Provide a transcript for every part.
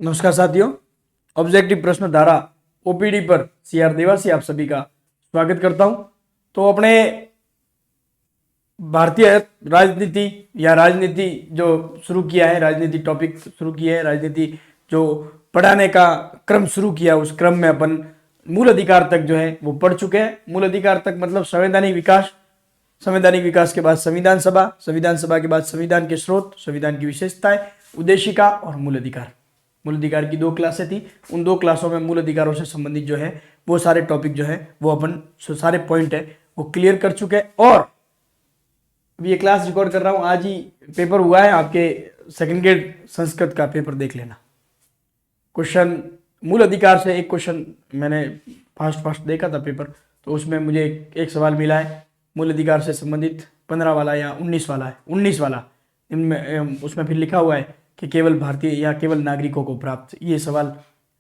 नमस्कार साथियों, ऑब्जेक्टिव प्रश्न धारा ओपीडी पर सीआर देवासी आप सभी का स्वागत करता हूं। तो अपने भारतीय राजनीति या राजनीति जो शुरू किया है, राजनीति टॉपिक शुरू किया है, राजनीति जो पढ़ाने का क्रम शुरू किया, उस क्रम में अपन मूल अधिकार तक जो है वो पढ़ चुके हैं। मूल अधिकार तक मतलब संवैधानिक विकास, संवैधानिक विकास के बाद संविधान सभा, संविधान सभा के बाद संविधान के स्रोत, संविधान की विशेषताएं, उद्देशिका और मूल अधिकार। मूल अधिकार की 2 क्लासें थी। उन 2 क्लासों में मूल अधिकारों से संबंधित जो है वो सारे टॉपिक जो है वो अपन सारे पॉइंट है वो क्लियर कर चुके हैं। और अभी ये क्लास रिकॉर्ड कर रहा हूं, आज ही पेपर हुआ है आपके सेकंड ग्रेड संस्कृत का पेपर देख लेना। क्वेश्चन मूल अधिकार से एक क्वेश्चन मैंने फास्ट देखा था पेपर, तो उसमें मुझे एक सवाल मिला है मूल अधिकार से संबंधित 15 वाला या 19 वाला है, 19 वाला। इनमें उसमें फिर लिखा हुआ है कि केवल भारतीय या केवल नागरिकों को प्राप्त, ये सवाल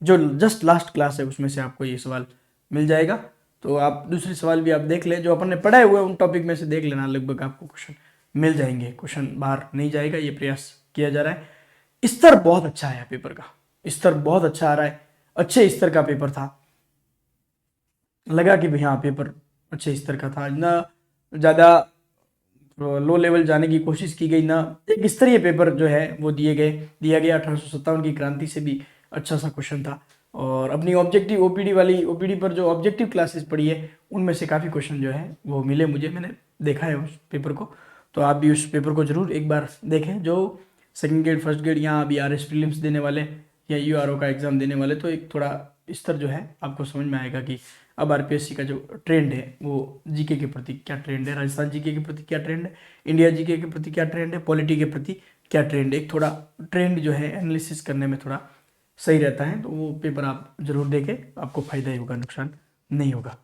जो जस्ट लास्ट क्लास है उसमें से आपको ये सवाल मिल जाएगा। तो आप दूसरे सवाल भी आप देख लें, जो अपन ने पढ़ाए हुए उन टॉपिक में से देख लेना, लगभग आपको क्वेश्चन मिल जाएंगे। क्वेश्चन बाहर नहीं जाएगा, ये प्रयास किया जा रहा है। स्तर बहुत अच्छा है पेपर का, स्तर बहुत अच्छा आ रहा है, अच्छे स्तर का पेपर था। लगा कि भाई हाँ पेपर अच्छे स्तर का था, ना ज़्यादा लो लेवल जाने की कोशिश की गई, ना एक स्तरीय पेपर जो है वो दिया गया। 1857 की क्रांति से भी अच्छा सा क्वेश्चन था। और अपनी ऑब्जेक्टिव ओपीडी पर जो ऑब्जेक्टिव क्लासेस पढ़ी है उनमें से काफ़ी क्वेश्चन जो है वो मिले मुझे, मैंने देखा है उस पेपर को। तो आप भी उस पेपर को जरूर एक बार देखें। जो सेकेंड ग्रेड फर्स्ट ग्रेड या अभी आरएस प्रीलिम्स देने वाले या यूआरओ का एग्ज़ाम देने वाले, तो एक थोड़ा स्तर जो है आपको समझ में आएगा कि अब आरपीएससी का जो ट्रेंड है वो जीके के प्रति क्या ट्रेंड है, राजस्थान जीके के प्रति क्या ट्रेंड है, इंडिया जीके के प्रति क्या ट्रेंड है, पॉलिटी के प्रति क्या ट्रेंड है। एक थोड़ा ट्रेंड जो है एनालिसिस करने में थोड़ा सही रहता है। तो वो पेपर आप जरूर देखें, आपको फायदा ही होगा, नुकसान नहीं होगा।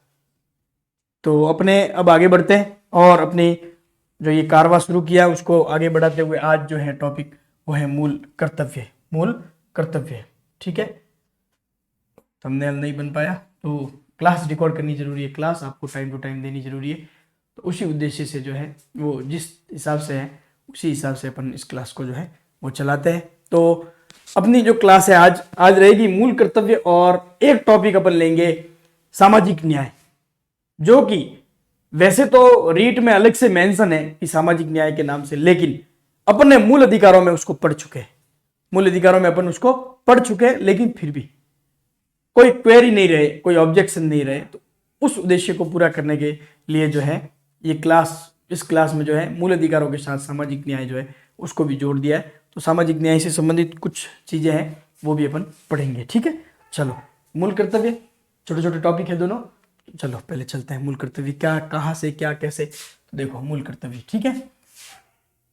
तो अपने अब आगे बढ़ते हैं और अपनी जो ये कारवा शुरू किया उसको आगे बढ़ाते हुए आज जो है टॉपिक वो है मूल कर्तव्य। मूल कर्तव्य, ठीक है। थंबनेल नहीं बन पाया तो क्लास रिकॉर्ड करनी जरूरी है, क्लास आपको टाइम टू टाइम देनी जरूरी है। तो उसी उद्देश्य से जो है वो जिस हिसाब से है उसी हिसाब से अपन इस क्लास को जो है वो चलाते हैं। तो अपनी जो क्लास है आज रहेगी मूल कर्तव्य, और एक टॉपिक अपन लेंगे सामाजिक न्याय, जो कि वैसे तो रीट में अलग से मेंशन है कि सामाजिक न्याय के नाम से, लेकिन अपन ने मूल अधिकारों में उसको पढ़ चुके हैं। मूल अधिकारों में अपन उसको पढ़ चुके हैं, लेकिन फिर भी कोई क्वेरी नहीं रहे, कोई ऑब्जेक्शन नहीं रहे, तो उस उद्देश्य को पूरा करने के लिए जो है ये क्लास, इस क्लास में जो है मूल अधिकारों के साथ सामाजिक न्याय जो है उसको भी जोड़ दिया है। तो सामाजिक न्याय से संबंधित कुछ चीजें हैं वो भी अपन पढ़ेंगे, ठीक है। चलो, मूल कर्तव्य, छोटे छोटे टॉपिक है दोनों। चलो पहले चलते हैं मूल कर्तव्य क्या, कहाँ से क्या कैसे। तो देखो मूल कर्तव्य, ठीक है।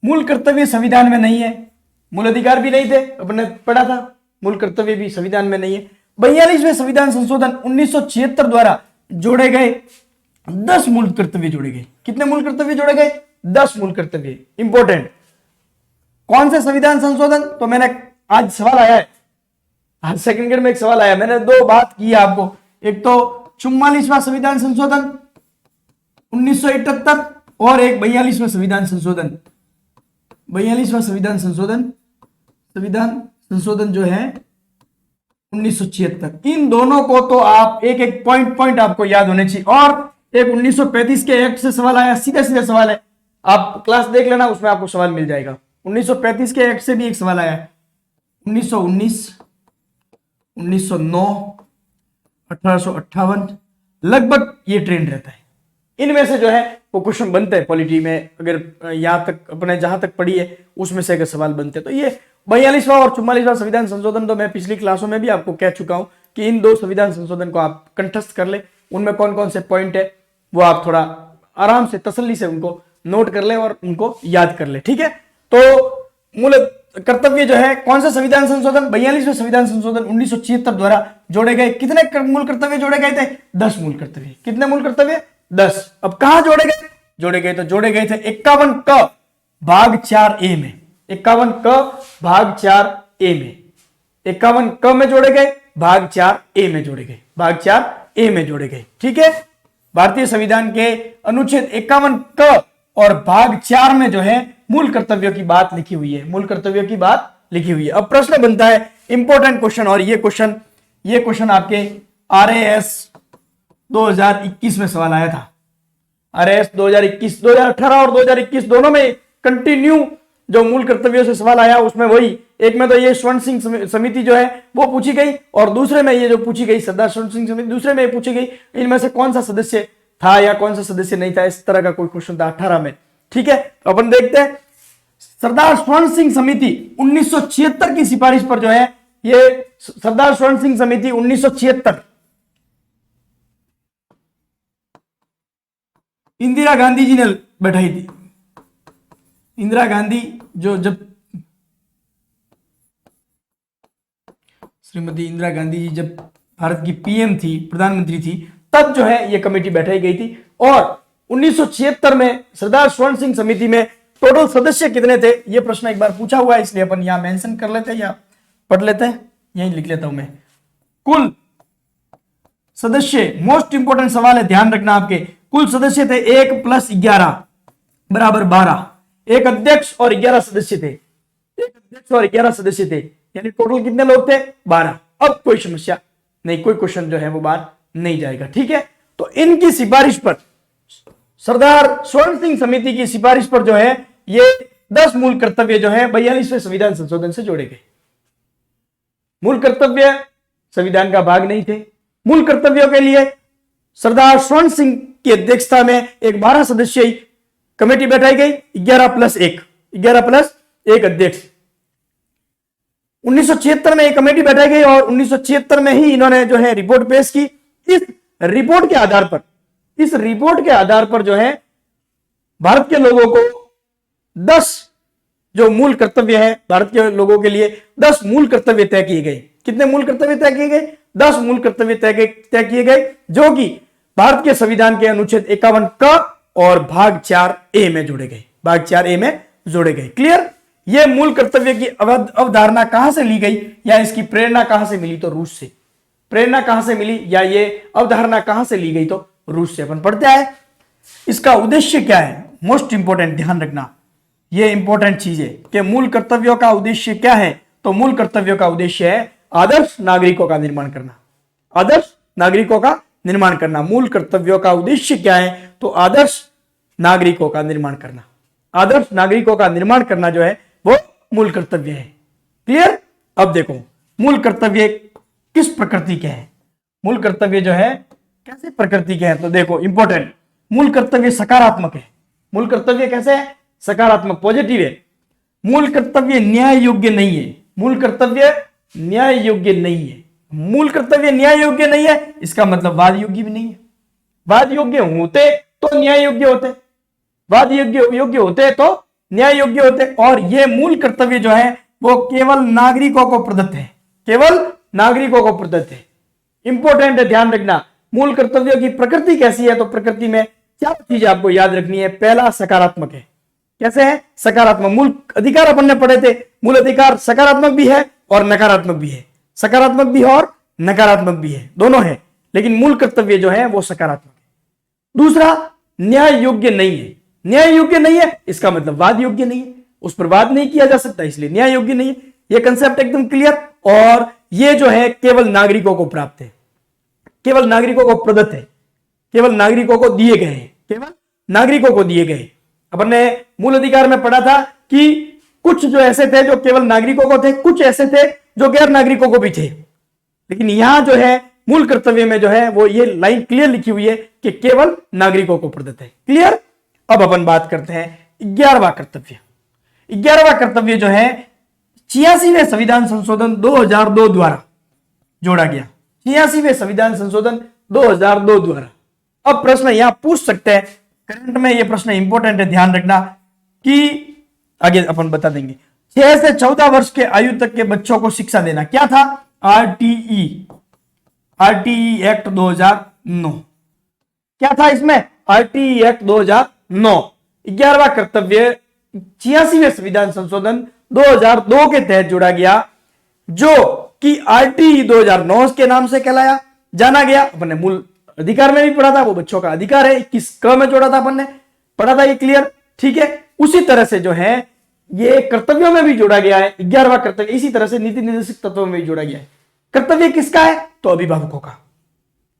मूल कर्तव्य संविधान में नहीं है, मूल अधिकार भी नहीं थे, अपन ने पढ़ा था। मूल कर्तव्य भी संविधान में नहीं है। 42वें संविधान संशोधन 1976 द्वारा जोड़े गए 10 मूल कर्तव्य जोड़े गए। कितने मूल कर्तव्य जोड़े गए? 10 मूल कर्तव्य। इंपॉर्टेंट कौन से संविधान संशोधन? तो मैंने आज सवाल आया है, आज सेकंड ग्रेड में एक सवाल आया, मैंने 2 बात की आपको। एक तो 44वां संविधान संशोधन 1978 और एक 42वां संविधान संशोधन। 42वां संविधान संशोधन जो है 1976। इन दोनों को तो आप एक एक पॉइंट आपको याद होने चाहिए। और एक 1935 के एक्ट से सवाल आया, सीधा सवाल है, आप क्लास देख लेना, उसमें आपको सवाल मिल जाएगा। 1935 के एक्ट से भी एक सवाल आया है। 1919, 1909, 1858, लगभग ये ट्रेंड रहता है। इनमें से जो है वो क्वेश्चन बनते हैं पॉलिटी में, अगर यहाँ तक अपने जहां तक पढ़ी है उसमें से अगर सवाल बनते हैं। तो ये 42वां और 44वां संविधान संशोधन तो मैं पिछली क्लासों में भी आपको कह चुका हूं कि इन 2 संविधान संशोधन को आप कंठस्थ कर ले। उनमें कौन कौन से पॉइंट है वो आप थोड़ा आराम से तसल्ली से उनको नोट कर ले और उनको याद कर ले, ठीक है। तो मूल कर्तव्य जो है कौन सा संविधान संशोधन? 42वें संविधान संशोधन 1976 द्वारा जोड़े गए। कितने मूल कर्तव्य जोड़े गए थे? 10 मूल कर्तव्य। कितने मूल कर्तव्य? 10। अब कहां जोड़े गए? तो जोड़े गए थे 51 क भाग 4 ए में। 51 क भाग 4 ए में, 51 क में जोड़े गए, भाग 4 ए में जोड़े गए, भाग 4 ए में जोड़े गए, ठीक है। भारतीय संविधान के अनुच्छेद 51 क और भाग 4 में जो है मूल कर्तव्यों की बात लिखी हुई है। मूल कर्तव्यों की बात लिखी हुई है। अब प्रश्न बनता है इंपॉर्टेंट क्वेश्चन। और ये क्वेश्चन आपके RAS 2021 में सवाल आया था। RAS 2021, 2018 और 2021 दोनों में कंटिन्यू जो मूल कर्तव्यों से सवाल आया, उसमें वही एक में तो ये स्वर्ण सिंह समिति जो है वो पूछी गई, और दूसरे में ये जो पूछी गई सरदार स्वर्ण सिंह समिति, दूसरे में पूछी गई इनमें से कौन सा सदस्य था या कौन सा सदस्य नहीं था, इस तरह का कोई क्वेश्चन था 18 में। ठीक है, तो अपन देखते हैं सरदार स्वर्ण सिंह समिति 1976 की सिफारिश पर जो है, ये सरदार स्वर्ण सिंह समिति 1976 इंदिरा गांधी जी ने बैठाई थी। इंदिरा गांधी जो जब श्रीमती इंदिरा गांधी जी जब भारत की PM थी, प्रधानमंत्री थी, तब जो है ये कमेटी बैठाई गई थी। और 1976 में सरदार स्वर्ण सिंह समिति में टोटल सदस्य कितने थे, ये प्रश्न एक बार पूछा हुआ है, इसलिए अपन यहां मेंशन कर लेते हैं या पढ़ लेते हैं, यही लिख लेता हूं मैं। कुल सदस्य, मोस्ट इंपोर्टेंट सवाल है, ध्यान रखना आपके, कुल सदस्य थे 1 + 11 बराबर 12। एक अध्यक्ष और 11 सदस्य थे, एक अध्यक्ष और 11 सदस्य थे, यानी टोटल कितने लोग थे, 12। अब कोई समस्या नहीं, कोई क्वेश्चन जो है वो बाहर नहीं जाएगा। ठीक है, तो इनकी सिफारिश पर, सरदार स्वर्ण सिंह समिति की सिफारिश पर जो है ये 10 मूल कर्तव्य जो है 42वें संविधान संशोधन से जोड़े गए। मूल कर्तव्य संविधान का भाग नहीं थे। मूल कर्तव्यों के लिए सरदार स्वर्ण सिंह की अध्यक्षता में एक 12 सदस्यीय कमेटी बैठाई गई, 11 + 1 अध्यक्ष। 1976 में एक कमेटी बैठाई गई और 1976 में ही इन्होंने जो है रिपोर्ट पेश की। इस रिपोर्ट के आधार पर जो है भारत के लोगों को 10 जो मूल कर्तव्य है, भारत के लोगों के लिए 10 मूल कर्तव्य तय किए गए। कितने मूल कर्तव्य तय किए गए, 10 मूल कर्तव्य तय किए गए, जो कि भारत के संविधान के अनुच्छेद 51 क और भाग 4A में जोड़े गए, भाग 4A में जोड़े गए। क्लियर। ये मूल कर्तव्य की अवधारणा कहां से ली गई या इसकी प्रेरणा कहां से मिली, तो रूस से। प्रेरणा कहां से मिली या ये अवधारणा कहां से ली गई, तो रूस से। अपन पढ़ते हैं इसका उद्देश्य क्या है, मोस्ट इंपोर्टेंट, ध्यान रखना, ये इंपॉर्टेंट चीज है कि मूल कर्तव्यों का उद्देश्य क्या है। तो मूल कर्तव्यों का उद्देश्य है आदर्श नागरिकों का निर्माण करना, आदर्श नागरिकों का निर्माण करना। मूल कर्तव्यों का उद्देश्य क्या है, तो आदर्श नागरिकों का निर्माण करना, आदर्श नागरिकों का निर्माण करना जो है वो मूल कर्तव्य है। क्लियर। अब देखो मूल कर्तव्य किस प्रकृति के हैं, मूल कर्तव्य जो है कैसे प्रकृति के हैं, तो देखो इंपॉर्टेंट, मूल कर्तव्य सकारात्मक है। मूल कर्तव्य कैसे है, सकारात्मक, पॉजिटिव है। मूल कर्तव्य न्याय योग्य नहीं है, मूल कर्तव्य न्याय योग्य नहीं है। मूल कर्तव्य न्याय योग्य नहीं है, इसका मतलब वाद योग्य भी नहीं है। वाद योग्य होते तो न्याय योग्य होते, वाद योग्य होते तो न्याय योग्य होते। और ये मूल कर्तव्य जो है वो केवल नागरिकों को प्रदत्त है, केवल नागरिकों को प्रदत्त है। इंपॉर्टेंट है, ध्यान रखना। मूल कर्तव्यों की प्रकृति कैसी है, तो प्रकृति में 4 चीज आपको याद रखनी है। पहला सकारात्मक है, कैसे है, सकारात्मक। मूल अधिकार अपन ने पढ़े थे, मूल अधिकार सकारात्मक भी है और नकारात्मक भी है, सकारात्मक भी है और नकारात्मक भी है, दोनों है, लेकिन मूल कर्तव्य जो है वो सकारात्मक है। दूसरा, न्याय योग्य नहीं है। न्याय योग्य नहीं है इसका मतलब वाद योग्य नहीं है, उस पर वाद नहीं किया जा सकता, इसलिए न्याय योग्य नहीं है। यह कंसेप्ट एकदम क्लियर। और ये जो है केवल नागरिकों को प्राप्त है, केवल नागरिकों को प्रदत्त है, केवल नागरिकों को दिए गए हैं, केवल नागरिकों को दिए गए। अपन ने मूल अधिकार में पढ़ा था कि कुछ जो ऐसे थे जो केवल नागरिकों को थे, कुछ ऐसे थे जो गैर नागरिकों को भी थे, लेकिन यहां जो है मूल कर्तव्य में जो है वो ये लाइन क्लियर लिखी हुई है कि केवल नागरिकों को प्रदत्त है। क्लियर। अब अपन बात करते हैं 11वां कर्तव्य। 11वां कर्तव्य जो है 86वें संविधान संशोधन 2002 द्वारा जोड़ा गया, 86वें संविधान संशोधन 2002 द्वारा। अब प्रश्न यहां पूछ सकते हैं, करंट में यह प्रश्न इंपॉर्टेंट है, ध्यान रखना कि आगे अपन बता देंगे। 6 से 14 वर्ष के आयु तक के बच्चों को शिक्षा देना, क्या था, आरटीई एक्ट 2009। क्या था इसमें, आरटीई एक्ट 2009। 11वां कर्तव्य 86वें संविधान संशोधन 2002 के तहत जोड़ा गया, जो कि आरटीई 2009 के नाम से कहलाया जाना गया। अपन ने मूल अधिकार में भी पढ़ा था, वो बच्चों का अधिकार है, 21 क में जोड़ा था, अपन ने पढ़ा था, ये क्लियर, ठीक है। उसी तरह से जो है ये कर्तव्यों में भी जोड़ा गया है, 11वां कर्तव्य। इसी तरह से नीति निर्देशक तत्वों में भी जोड़ा गया है। कर्तव्य किसका है? तो अभिभावकों का।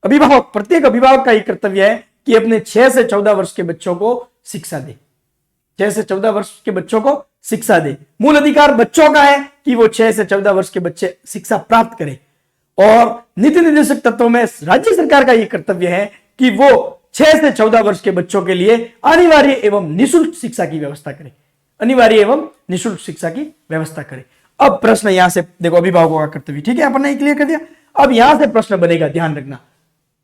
अभिभावक, प्रत्येक अभिभावक का ये कर्तव्य है कि अपने 6 से 14 वर्ष के बच्चों को शिक्षा दे। 6 से 14 वर्ष के बच्चों को शिक्षा दे। मूल अधिकार बच्चों का है कि वो 6 से 14 वर्ष के बच्चे शिक्षा प्राप्त करें। और नीति निर्देशक तत्वों में राज्य सरकार का यह कर्तव्य है कि वो 6 से 14 वर्ष के बच्चों के लिए अनिवार्य एवं निःशुल्क शिक्षा की व्यवस्था करे। अनिवार्य एवं निःशुल्क शिक्षा की व्यवस्था करे। अब प्रश्न यहां से देखो, अभिभावकों का कर्तव्य, ठीक है, अपन ने क्लियर कर दिया। अब यहां से प्रश्न बनेगा, ध्यान रखना,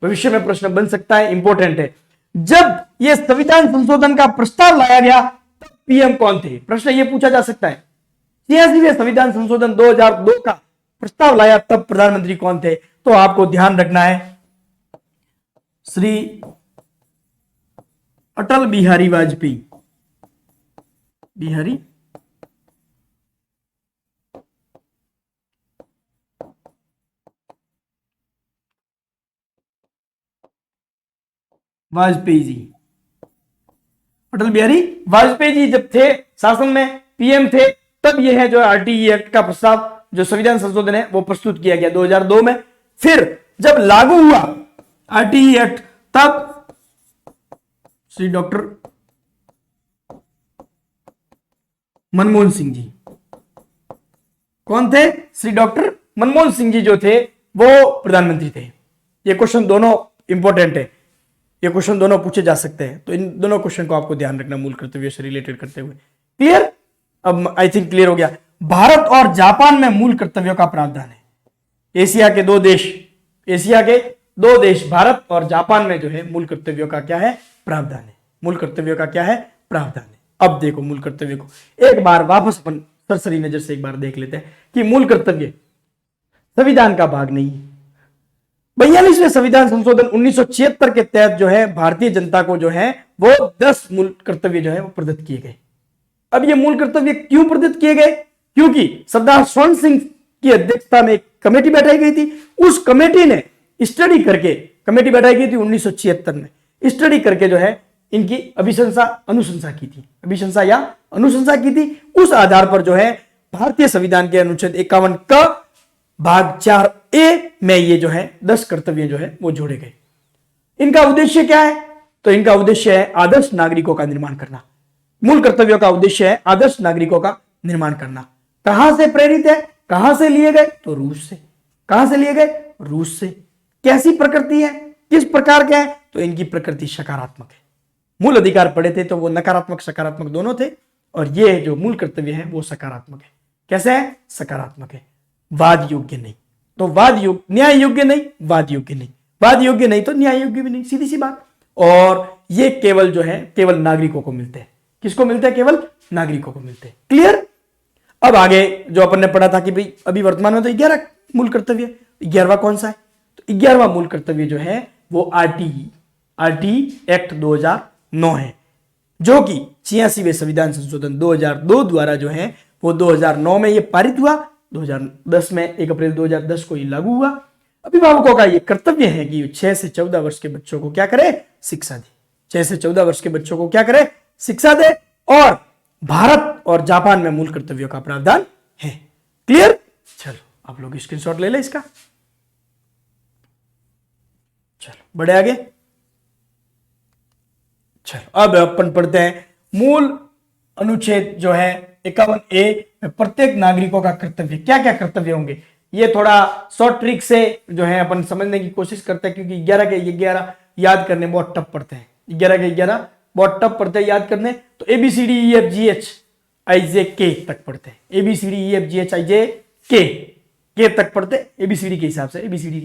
भविष्य में प्रश्न बन सकता है, इंपॉर्टेंट है। जब यह संविधान संशोधन का प्रस्ताव लाया गया तब पीएम कौन थे? प्रश्न यह पूछा जा सकता है। 86वें संविधान संशोधन 2002 का प्रस्ताव लाया तब प्रधानमंत्री कौन थे? तो आपको ध्यान रखना है, श्री अटल बिहारी वाजपेयी। बिहारी वाजपेयी जी, अटल बिहारी वाजपेयी जी जब थे शासन में, पीएम थे, तब यह है जो आरटीई एक्ट का प्रस्ताव, जो संविधान संशोधन है, वो प्रस्तुत किया गया 2002 में। फिर जब लागू हुआ आरटीई एक्ट, तब श्री डॉक्टर मनमोहन सिंह जी, कौन थे? श्री डॉक्टर मनमोहन सिंह जी जो थे वो प्रधानमंत्री थे। ये क्वेश्चन दोनों इंपॉर्टेंट है, ये क्वेश्चन दोनों पूछे जा सकते हैं, तो इन दोनों क्वेश्चन को आपको ध्यान रखना मूल कर्तव्य से रिलेटेड करते हुए। क्लियर? अब आई थिंक क्लियर हो गया। भारत और जापान में मूल कर्तव्यों का प्रावधान है। एशिया के दो देश भारत और जापान में जो है मूल कर्तव्यों का क्या है? प्रावधान है। मूल कर्तव्यों का क्या है? प्रावधान है। अब देखो मूल कर्तव्य को एक बार वापस अपन सरसरी नजर से एक बार देख लेते हैं कि मूल कर्तव्य संविधान का भाग नहीं है। 42वें संविधान संशोधन 1976 के तहत जो है भारतीय जनता को जो है वो 10 मूल कर्तव्य जो है वो प्रदत्त किए गए। अब ये मूल कर्तव्य क्यों प्रदत्त किए गए? क्योंकि सरदार स्वर्ण सिंह की अध्यक्षता में एक कमेटी बैठाई गई थी। उस कमेटी ने स्टडी करके, कमेटी बैठाई गई थी 1976 में, स्टडी करके जो है इनकी अनुशंसा की थी, अभिशंसा या अनुशंसा की थी। उस आधार पर जो है भारतीय संविधान के अनुच्छेद 51 का भाग 4A में ये जो है 10 कर्तव्य जो है वो जोड़े गए। इनका उद्देश्य क्या है? तो इनका उद्देश्य है आदर्श नागरिकों का निर्माण करना। मूल कर्तव्यों का उद्देश्य है आदर्श नागरिकों का निर्माण करना। कहां से प्रेरित है? कहां से लिए गए? तो रूस से। कहां से लिए गए? रूस से। कैसी प्रकृति है? किस प्रकार के है? तो इनकी प्रकृति सकारात्मक है। मूल अधिकार पढ़े थे तो वो नकारात्मक सकारात्मक दोनों थे, और ये जो मूल कर्तव्य है वो सकारात्मक है। कैसे है? सकारात्मक है। वाद योग्य नहीं तो न्याय योग्य नहीं, वाद योग्य नहीं, वाद योग्य नहीं तो न्याय योग्य भी नहीं, सीधी सी बात। और ये केवल जो है केवल नागरिकों को मिलते हैं। किसको मिलते हैं? केवल नागरिकों को मिलते हैं। क्लियर? अब आगे जो अपन ने पढ़ा था कि भाई अभी वर्तमान में तो 11 मूल कर्तव्य, 11वां कौन सा है? तो 11वां मूल कर्तव्य जो है वो आरटीई एक्ट 2009 है, जो कि 86वें संविधान संशोधन 2002 द्वारा जो है वो 2009 में ये पारित हुआ। 2010 में 1 अप्रैल 2010 को ये लागू हुआ। अभिभावकों का ये कर्तव्य है कि 6 से 14 वर्ष के बच्चों को क्या करे? शिक्षा दे। 6 से 14 वर्ष के बच्चों को क्या करे? शिक्षा दे। और भारत और जापान में मूल कर्तव्यों का प्रावधान है। क्लियर? चलो आप लोग स्क्रीनशॉट ले ले इसका। चलो बढ़े आगे। चलो अब अपन पढ़ते हैं मूल अनुच्छेद जो है 51A में प्रत्येक नागरिकों का कर्तव्य। क्या क्या कर्तव्य होंगे? ये थोड़ा शॉर्ट ट्रिक से जो है अपन समझने की कोशिश करते हैं, क्योंकि 11 के 11 याद करने बहुत टफ पड़ते हैं। 11 के 11 बहुत टफ पड़ते हैं याद करने। तो ABCDEFGHIJK तक पढ़ते हैं। ABCDEFGHIJK तक पढ़ते हैं। ABCD के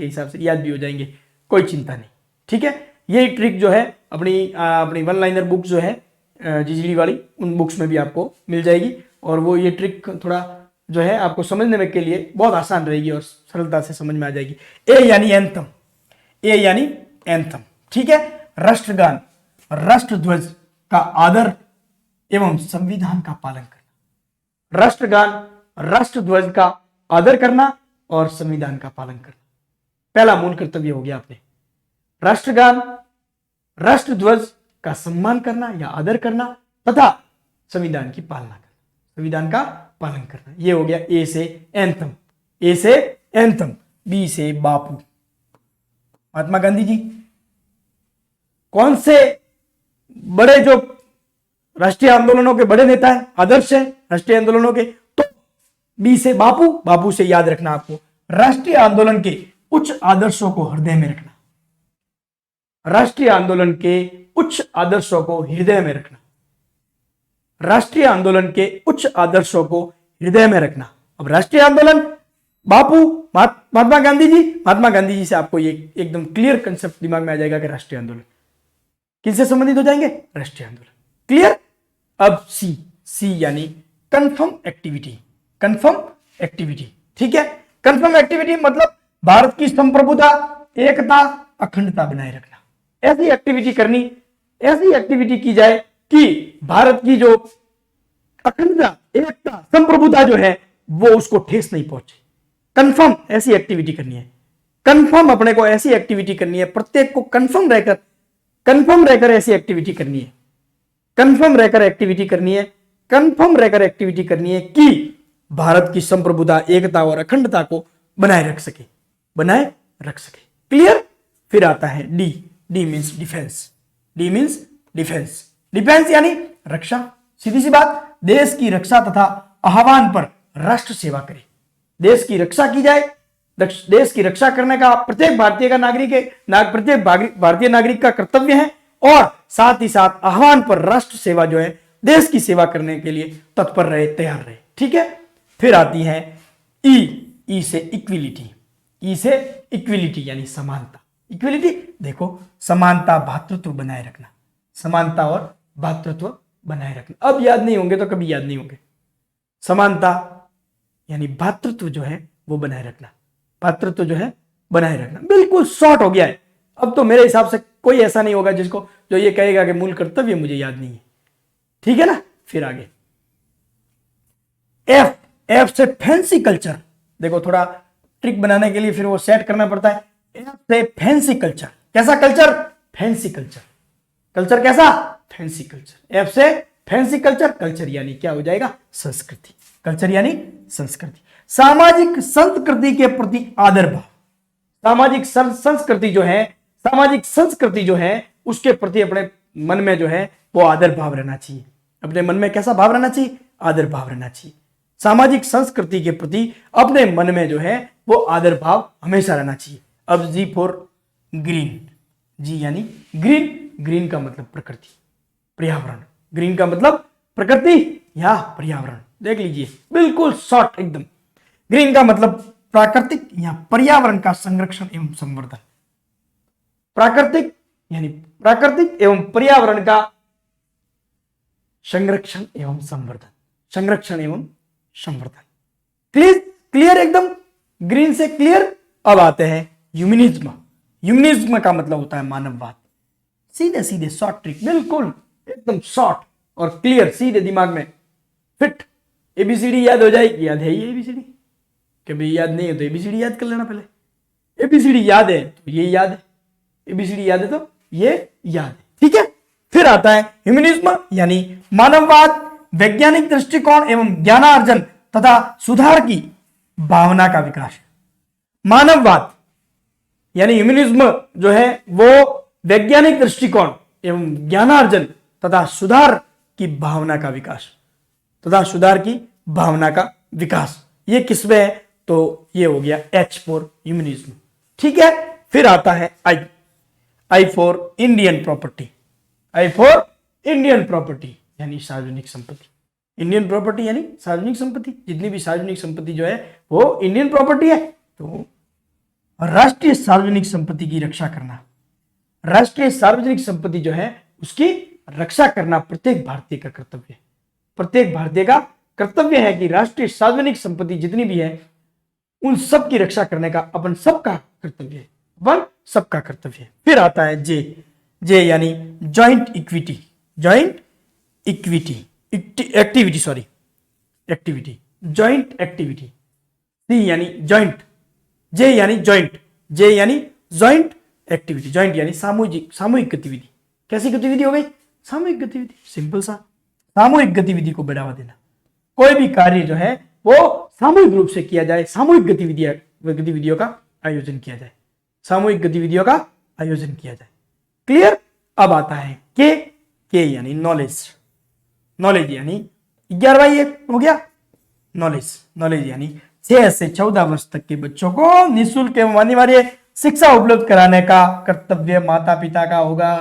हिसाब से याद भी हो जाएंगे, कोई चिंता नहीं। ठीक है, यही ट्रिक जो है अपनी वन लाइनर बुक जो है जीजीडी वाली, उन बुक्स में भी आपको मिल जाएगी। और वो ये ट्रिक थोड़ा जो है आपको समझने में के लिए बहुत आसान रहेगी और सरलता से समझ में आ जाएगी। ए यानी एंथम। ठीक है, राष्ट्रगान, राष्ट्रध्वज का आदर एवं संविधान का पालन करना। राष्ट्रगान, राष्ट्रध्वज का आदर करना और संविधान का पालन करना, पहला मूल कर्तव्य हो गया आपने। राष्ट्रगान, राष्ट्रध्वज का सम्मान करना या आदर करना तथा संविधान की पालना करना। संविधान का पालन करना। ये हो गया ए से एंथम, ए से एंथम, बी से बापू। महात्मा गांधी जी कौन से बड़े जो राष्ट्रीय आंदोलनों के बड़े नेता है, आदर्श है राष्ट्रीय आंदोलनों के, तो बी से बापू, बापू से याद रखना आपको राष्ट्रीय आंदोलन के उच्च आदर्शों को हृदय में रखना, राष्ट्रीय आंदोलन के उच्च आदर्शों को हृदय में रखना, राष्ट्रीय आंदोलन के उच्च आदर्शों को हृदय में रखना। अब राष्ट्रीय आंदोलन, बापू, महात्मा गांधी जी, महात्मा गांधी जी से आपको ये एकदम क्लियर कंसेप्ट दिमाग में आ जाएगा कि राष्ट्रीय आंदोलन किससे संबंधित हो जाएंगे, राष्ट्रीय आंदोलन। क्लियर। अब सी, सी यानी कंफर्म एक्टिविटी, कंफर्म एक्टिविटी। ठीक है, कंफर्म एक्टिविटी मतलब भारत की संप्रभुता, एकता, अखंडता बनाए रखना। ऐसी एक्टिविटी करनी, ऐसी एक्टिविटी की जाए कि भारत की जो अखंडता, एकता, संप्रभुता जो है वो उसको ठेस नहीं पहुंचे। कंफर्म ऐसी एक्टिविटी करनी है, कंफर्म अपने को ऐसी एक्टिविटी करनी है, प्रत्येक को कंफर्म रहकर ऐसी एक्टिविटी करनी है, कंफर्म रहकर एक्टिविटी करनी है, कंफर्म रहकर एक्टिविटी करनी है कि भारत की संप्रभुता, एकता और अखंडता को बनाए रख सके, बनाए रख सके। क्लियर। फिर आता है D, D means defence, D means defence, defence यानी रक्षा। सीधी सी बात, देश की रक्षा तथा आह्वान पर राष्ट्र सेवा करे, देश की रक्षा की जाए। देश की रक्षा करने का प्रत्येक भारतीय का प्रत्येक भारतीय नागरिक का कर्तव्य है, और साथ ही साथ आह्वान पर राष्ट्र सेवा जो है, देश की सेवा करने के लिए तत्पर रहे, तैयार रहे। ठीक है। फिर आती है ई, ई से इक्विलिटी, ई से इक्विलिटी यानी समानता। इक्विलिटी देखो, समानता, भातृत्व बनाए रखना, समानता और भातृत्व बनाए रखना। अब याद नहीं होंगे तो कभी याद नहीं होंगे। समानता यानी भातृत्व जो है वो बनाए रखना, भातृत्व जो है बनाए रखना। बिल्कुल शॉर्ट हो गया है। अब तो मेरे हिसाब से कोई ऐसा नहीं होगा जिसको जो ये कहेगा कि मूल कर्तव्य मुझे याद नहीं है। ठीक है ना। फिर आगे एफ, एफ से फैंसी कल्चर। देखो थोड़ा ट्रिक बनाने के लिए फिर वो सेट करना पड़ता है। एफ से फैंसी कल्चर, कैसा कल्चर, फैंसी कल्चर, कल्चर कैसा, फैंसी कल्चर। एफ से फैंसी कल्चर, कल्चर यानी क्या हो जाएगा, संस्कृति, कल्चर यानी संस्कृति। सामाजिक संस्कृति के प्रति आदर भाव, सामाजिक संस्कृति जो है, सामाजिक संस्कृति जो है उसके प्रति अपने मन में जो है वो आदर भाव रहना चाहिए। अपने मन में कैसा भाव रहना चाहिए, आदर भाव रहना चाहिए। सामाजिक संस्कृति के प्रति अपने मन में जो है वो आदर भाव हमेशा रहना चाहिए। अब जी फॉर ग्रीन, जी यानी ग्रीन, ग्रीन का मतलब प्रकृति, पर्यावरण, ग्रीन का मतलब प्रकृति या पर्यावरण। देख लीजिए बिल्कुल शॉर्ट एकदम। ग्रीन का मतलब प्राकृतिक या पर्यावरण का संरक्षण एवं संवर्धन, प्राकृतिक यानी प्राकृतिक एवं पर्यावरण का संरक्षण एवं संवर्धन, संरक्षण एवं संवर्धन। क्लियर एकदम, ग्रीन से क्लियर। अब आते हैं ह्यूमनिज्म। ह्यूमनिज्म का मतलब होता है मानववाद। सीधे सीधे शॉर्ट ट्रिक, बिल्कुल एकदम शॉर्ट और क्लियर, सीधे दिमाग में फिट। एबीसीडी याद हो जाएगी, याद है ये एबीसीडी, कभी याद नहीं है तो एबीसीडी याद कर लेना पहले। एबीसीडी याद है तो ये याद है, एबीसीडी याद है तो ये याद है। ठीक है। फिर आता है ह्यूमनिज्म यानी मानववाद, वैज्ञानिक दृष्टिकोण एवं ज्ञानार्जन तथा सुधार की भावना का विकास। मानववाद यानी ह्यूमनिज्म जो है वो वैज्ञानिक दृष्टिकोण एवं ज्ञानार्जन तथा सुधार की भावना का विकास, तथा सुधार की भावना का विकास। ये किसमें है, तो ये हो गया एच फॉर ह्यूमनिज्म। ठीक है। फिर आता है I, I for Indian property, I for Indian property यानी सार्वजनिक संपत्ति। इंडियन प्रॉपर्टी यानी सार्वजनिक संपत्ति, जितनी भी सार्वजनिक संपत्ति जो है वो इंडियन प्रॉपर्टी है। तो राष्ट्रीय सार्वजनिक संपत्ति की रक्षा करना, राष्ट्रीय सार्वजनिक संपत्ति जो है उसकी रक्षा करना प्रत्येक भारतीय का कर्तव्य है। प्रत्येक भारतीय का कर्तव्य है कि राष्ट्रीय सार्वजनिक संपत्ति जितनी भी है उन सब की रक्षा करने का अपन सबका कर्तव्य है, अपन सबका कर्तव्य है। फिर आता है जे, जे यानी joint equity, joint equity activity, sorry activity, joint activity. C यानी जॉइंट, जे यानी जॉइंट, जे यानी जॉइंट एक्टिविटी, जॉइंट यानी सामूहिक, सामूहिक गतिविधि। कैसी गतिविधि हो गई, सामूहिक गतिविधि। सिंपल सा, सामूहिक गतिविधि को बढ़ावा देना। कोई भी कार्य जो है वो सामूहिक रूप से किया जाए, सामूहिक गतिविधियों का आयोजन किया जाए, सामूहिक गतिविधियों का आयोजन किया जाए। क्लियर। अब आता है के यानी नॉलेज। नॉलेज यानी 11वां ये हो गया नॉलेज। नॉलेज यानी 6 से 14 वर्ष तक के बच्चों को निःशुल्क एवं अनिवार्य शिक्षा उपलब्ध कराने का कर्तव्य माता पिता का होगा।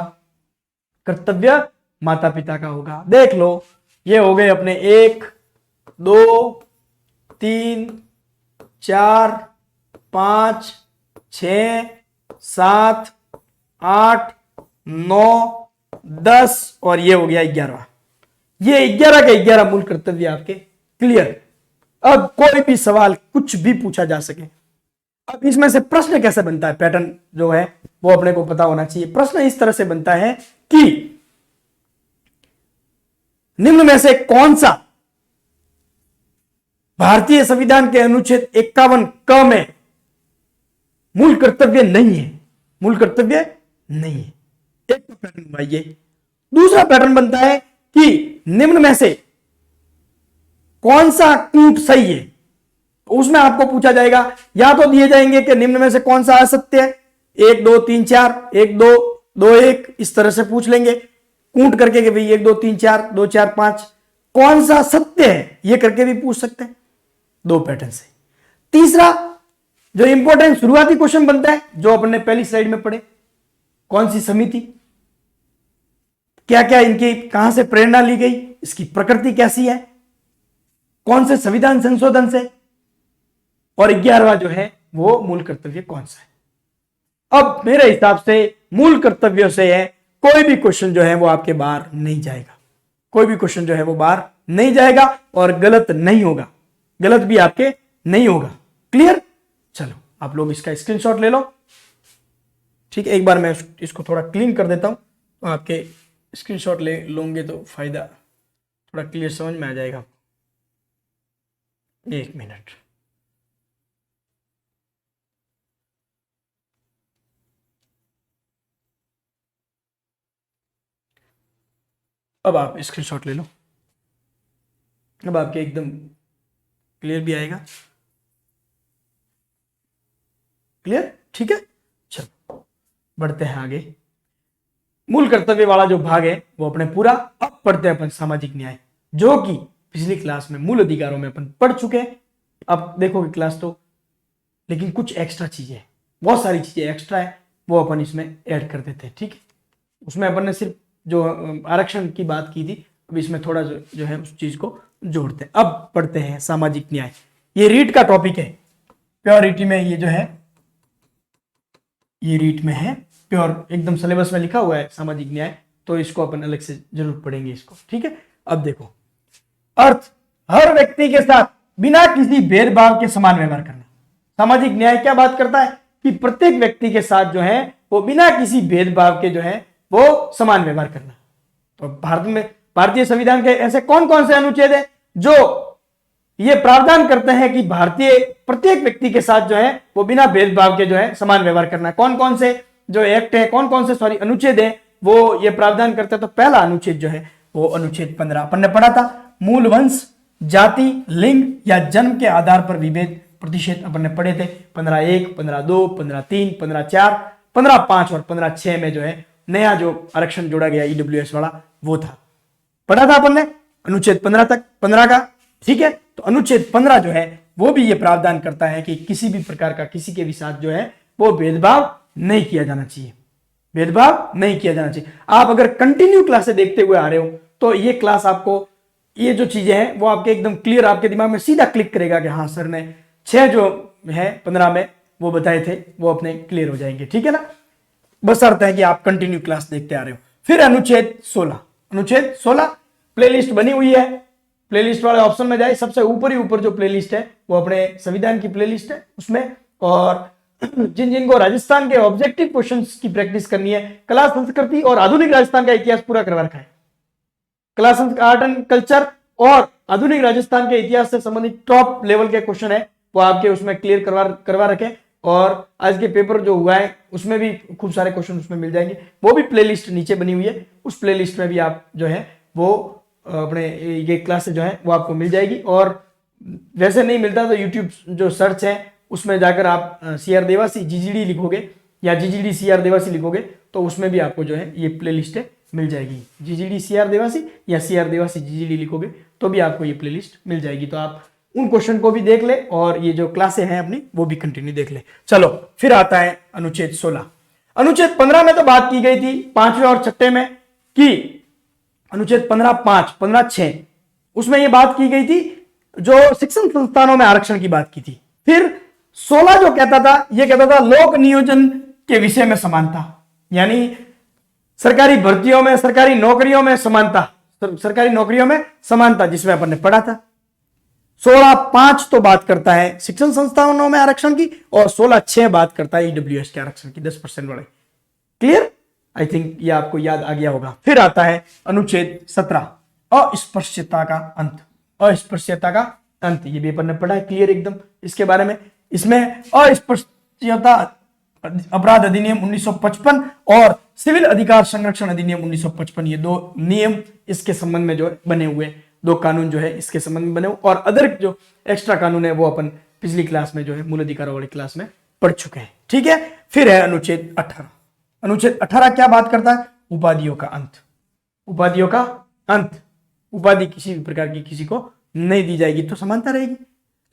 कर्तव्य माता पिता का होगा। देख लो, ये हो गए अपने 1 2 3 4 5 6 7 8 9 10 और ये हो गया 11वां। ये 11 का 11 मूल कर्तव्य आपके क्लियर। अब कोई भी सवाल कुछ भी पूछा जा सके। अब इसमें से प्रश्न कैसे बनता है, पैटर्न जो है वो अपने को पता होना चाहिए। प्रश्न इस तरह से बनता है कि निम्न में से कौन सा भारतीय संविधान के अनुच्छेद 51 क में मूल कर्तव्य नहीं है। मूल कर्तव्य नहीं है। एक तो पैटर्न हुआ ये। दूसरा पैटर्न बनता है कि निम्न में से कौन सा कूट सही है। उसमें आपको पूछा जाएगा, या तो दिए जाएंगे कि निम्न में से कौन सा असत्य है, 1 2 3 4 1 2 2 1 इस तरह से पूछ लेंगे कूट करके कि भाई 1 2 3 4 2 4 5 कौन सा सत्य है, ये करके भी पूछ सकते हैं। 2 पैटर्न से। तीसरा जो इंपॉर्टेंट शुरुआती क्वेश्चन बनता है, जो अपन ने पहली स्लाइड में पढ़े, कौन सी समिति, क्या क्या इनकी कहां से प्रेरणा ली गई, इसकी प्रकृति कैसी है, कौन से संविधान संशोधन से, और 11वां जो है वो मूल कर्तव्य कौन सा है। अब मेरे हिसाब से मूल कर्तव्यों से है कोई भी क्वेश्चन जो है वो आपके बाहर नहीं जाएगा। कोई भी क्वेश्चन जो है वो बाहर नहीं जाएगा और गलत नहीं होगा, गलत भी आपके नहीं होगा। क्लियर। चलो आप लोग इसका स्क्रीनशॉट ले लो। ठीक है, एक बार मैं इसको थोड़ा क्लीन कर देता हूं, तो आपके स्क्रीनशॉट ले लोगे तो फायदा थोड़ा क्लियर समझ में आ जाएगा। 1 मिनट। अब आप स्क्रीनशॉट ले लो। अब आपके एकदम क्लियर भी आएगा। क्लियर। ठीक है, चलो बढ़ते हैं आगे। मूल कर्तव्य वाला जो भाग है वो अपने पूरा। अब पढ़ते हैं अपन सामाजिक न्याय, जो कि पिछली क्लास में मूल अधिकारों में अपन पढ़ चुके हैं। अब देखोगे क्लास तो, लेकिन कुछ एक्स्ट्रा चीजें, बहुत सारी चीजें एक्स्ट्रा है, वो अपन इसमें ऐड कर देते हैं। ठीक है, उसमें अपन ने सिर्फ जो आरक्षण की बात की थी, अब इसमें थोड़ा जो है उस चीज को जोड़ते हैं। अब पढ़ते हैं सामाजिक न्याय। ये रीट का टॉपिक है, प्योरिटी में ये जो है ये रीट में है, प्योर एकदम सिलेबस में लिखा हुआ है सामाजिक न्याय, तो इसको अपन अलग से जरूर पढ़ेंगे इसको। ठीक है, अब देखो, अर्थ हर व्यक्ति के साथ बिना किसी भेदभाव के समान व्यवहार करना। सामाजिक न्याय क्या बात करता है कि प्रत्येक व्यक्ति के साथ जो है वो बिना किसी भेदभाव के जो है वो समान व्यवहार करना। तो भारत में भारतीय संविधान के ऐसे कौन कौन से अनुच्छेद है जो ये प्रावधान करते हैं कि भारतीय प्रत्येक व्यक्ति के साथ जो है वो बिना भेदभाव के जो है समान व्यवहार करना। कौन कौन से जो एक्ट है, कौन कौन से अनुच्छेद है वो ये प्रावधान करते हैं। तो पहला अनुच्छेद जो है वो अनुच्छेद 15 अपन ने पढ़ा था। मूल वंश, जाति, लिंग या जन्म के आधार पर विभेद प्रतिषेध अपन ने पढ़े थे। 15(1), 15(2), 15(3), 15(4), 15(5) और 15(6) में जो है नया जो आरक्षण जोड़ा गया ईडब्ल्यूएस वाला वो था, पढ़ा था अपन ने अनुच्छेद 15 तक 15 का। ठीक है, तो अनुच्छेद 15 जो है वो भी ये प्रावधान करता है कि किसी भी प्रकार का किसी के भी साथ जो है वो भेदभाव नहीं किया जाना चाहिए, भेदभाव नहीं किया जाना चाहिए। आप अगर कंटिन्यू क्लासें देखते हुए आ रहे हो तो ये क्लास आपको ये जो चीजें हैं वो आपके एकदम क्लियर आपके दिमाग में सीधा क्लिक करेगा कि हाँ सर ने 6 जो है 15 में वो बताए थे वो अपने क्लियर हो जाएंगे। ठीक है ना, बस अर्थ है कि आप कंटिन्यू क्लास देखते आ रहे हो। फिर अनुच्छेद 16, अनुच्छेद 16 प्लेलिस्ट बनी हुई है, प्लेलिस्ट वाले ऑप्शन में जाए, सबसे ऊपर ही ऊपर जो प्लेलिस्ट है वो अपने संविधान की प्लेलिस्ट है उसमें। और जिन जिनको राजस्थान के ऑब्जेक्टिव क्वेश्चंस की प्रैक्टिस करनी है, कला संस्कृति और आधुनिक राजस्थान का इतिहास पूरा करवा रखा है। कला आर्ट एंड कल्चर और आधुनिक राजस्थान के इतिहास से संबंधित टॉप लेवल के क्वेश्चन है वो आपके उसमें क्लियर करवा रखे। और आज के पेपर जो हुआ है उसमें भी खूब सारे क्वेश्चन उसमें मिल जाएंगे। वो भी प्लेलिस्ट नीचे बनी हुई है, उस प्लेलिस्ट में भी आप जो है वो अपने ये क्लासेस जो है वो आपको मिल जाएगी। और वैसे नहीं मिलता तो यूट्यूब जो सर्च है उसमें जाकर आप CR देवासी GGD लिखोगे या GGD CR देवासी लिखोगे तो उसमें भी आपको जो है ये प्ले लिस्ट मिल जाएगी। GGD CR देवासी या CR देवासी GGD लिखोगे तो भी आपको ये प्ले लिस्ट मिल जाएगी। तो आप उन क्वेश्चन को भी देख ले और ये जो क्लासें हैं अपनी वो भी कंटिन्यू देख ले। चलो फिर आता है अनुच्छेद 16। अनुच्छेद 15 में तो बात की गई थी 5वें और 6 में कि अनुच्छेद 15(5), 15(6) उसमें ये बात की गई थी जो शिक्षण संस्थानों में आरक्षण की बात की थी। फिर 16 जो कहता था ये कहता था लोक नियोजन के विषय में समानता, यानी सरकारी भर्तियों में, सरकारी नौकरियों में समानता, सरकारी नौकरियों में समानता जिसमें अपन ने पढ़ा था। 16(5) तो बात करता है शिक्षण संस्थानों में आरक्षण की और 16(6) बात करता है EWS के आरक्षण की 10% वाले। क्लियर? आई थिंक ये आपको याद आ गया होगा। फिर आता है अनुच्छेद 17 अस्पृश्यता का अंत। अस्पृश्यता का अंत ये भी अपन ने पढ़ा है क्लियर एकदम इसके बारे में। इसमें अस्पृश्यता अपराध अधिनियम 1955 और सिविल अधिकार संरक्षण अधिनियम 1955 ये दो नियम इसके संबंध में जो बने हुए, दो कानून जो है इसके संबंध में बने हुए, और अदर जो एक्स्ट्रा कानून है वो अपन पिछली क्लास में जो है मूल अधिकारों वाली क्लास में पढ़ चुके हैं। ठीक है, फिर है अनुच्छेद 18। अनुच्छेद 18 क्या बात करता है? उपाधियों का अंत। उपाधियों का अंत, उपाधि किसी भी प्रकार की किसी को नहीं दी जाएगी तो समानता रहेगी।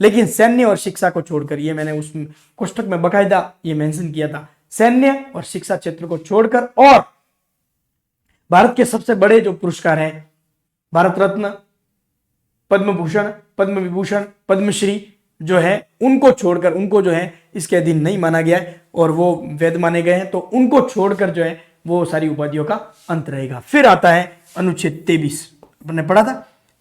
लेकिन सैन्य और शिक्षा को छोड़कर, ये मैंने उस कोष्टक में बकायदा ये मेंशन किया था, सैन्य और शिक्षा क्षेत्र को छोड़कर और भारत के सबसे बड़े जो पुरस्कार हैं भारत रत्न, पद्म भूषण, पद्म विभूषण, पद्मश्री जो है उनको छोड़कर, उनको जो है इसके अधीन नहीं माना गया है और वो वैध माने गए हैं, तो उनको छोड़कर जो है वो सारी उपाधियों का अंत रहेगा। फिर आता है अनुच्छेद 23, अपने पढ़ा था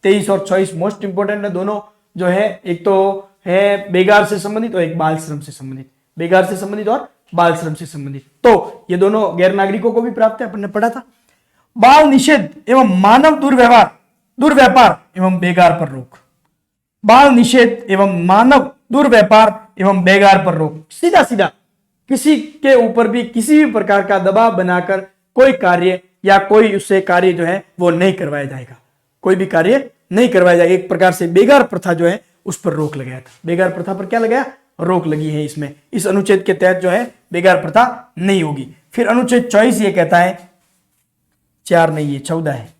23 और 24 मोस्ट इंपोर्टेंट है दोनों जो है, एक तो है बेगार से संबंधित और एक बाल श्रम से संबंधित, बेगार से संबंधित और बाल श्रम से संबंधित, तो ये दोनों गैर नागरिकों को भी प्राप्त है, अपन ने पढ़ा था। बाल निषेध एवं मानव दुर्व्यापार एवं बेगार पर रोक। बाल निषेध एवं मानव दुर्व्यापार एवं बेगार पर रोक, सीधा सीधा किसी के ऊपर भी किसी भी प्रकार का दबाव बनाकर कोई कार्य या कोई उससे कार्य जो है वो नहीं करवाया जाएगा, कोई भी कार्य नहीं करवाया जाएगा। एक प्रकार से बेगार प्रथा जो है उस पर रोक लगाया था। बेगार प्रथा पर क्या लगाया? रोक लगी है इसमें, इस अनुच्छेद के तहत जो है बेगार प्रथा नहीं होगी। फिर अनुच्छेद 24 ये कहता है, 4 नहीं ये 14 है,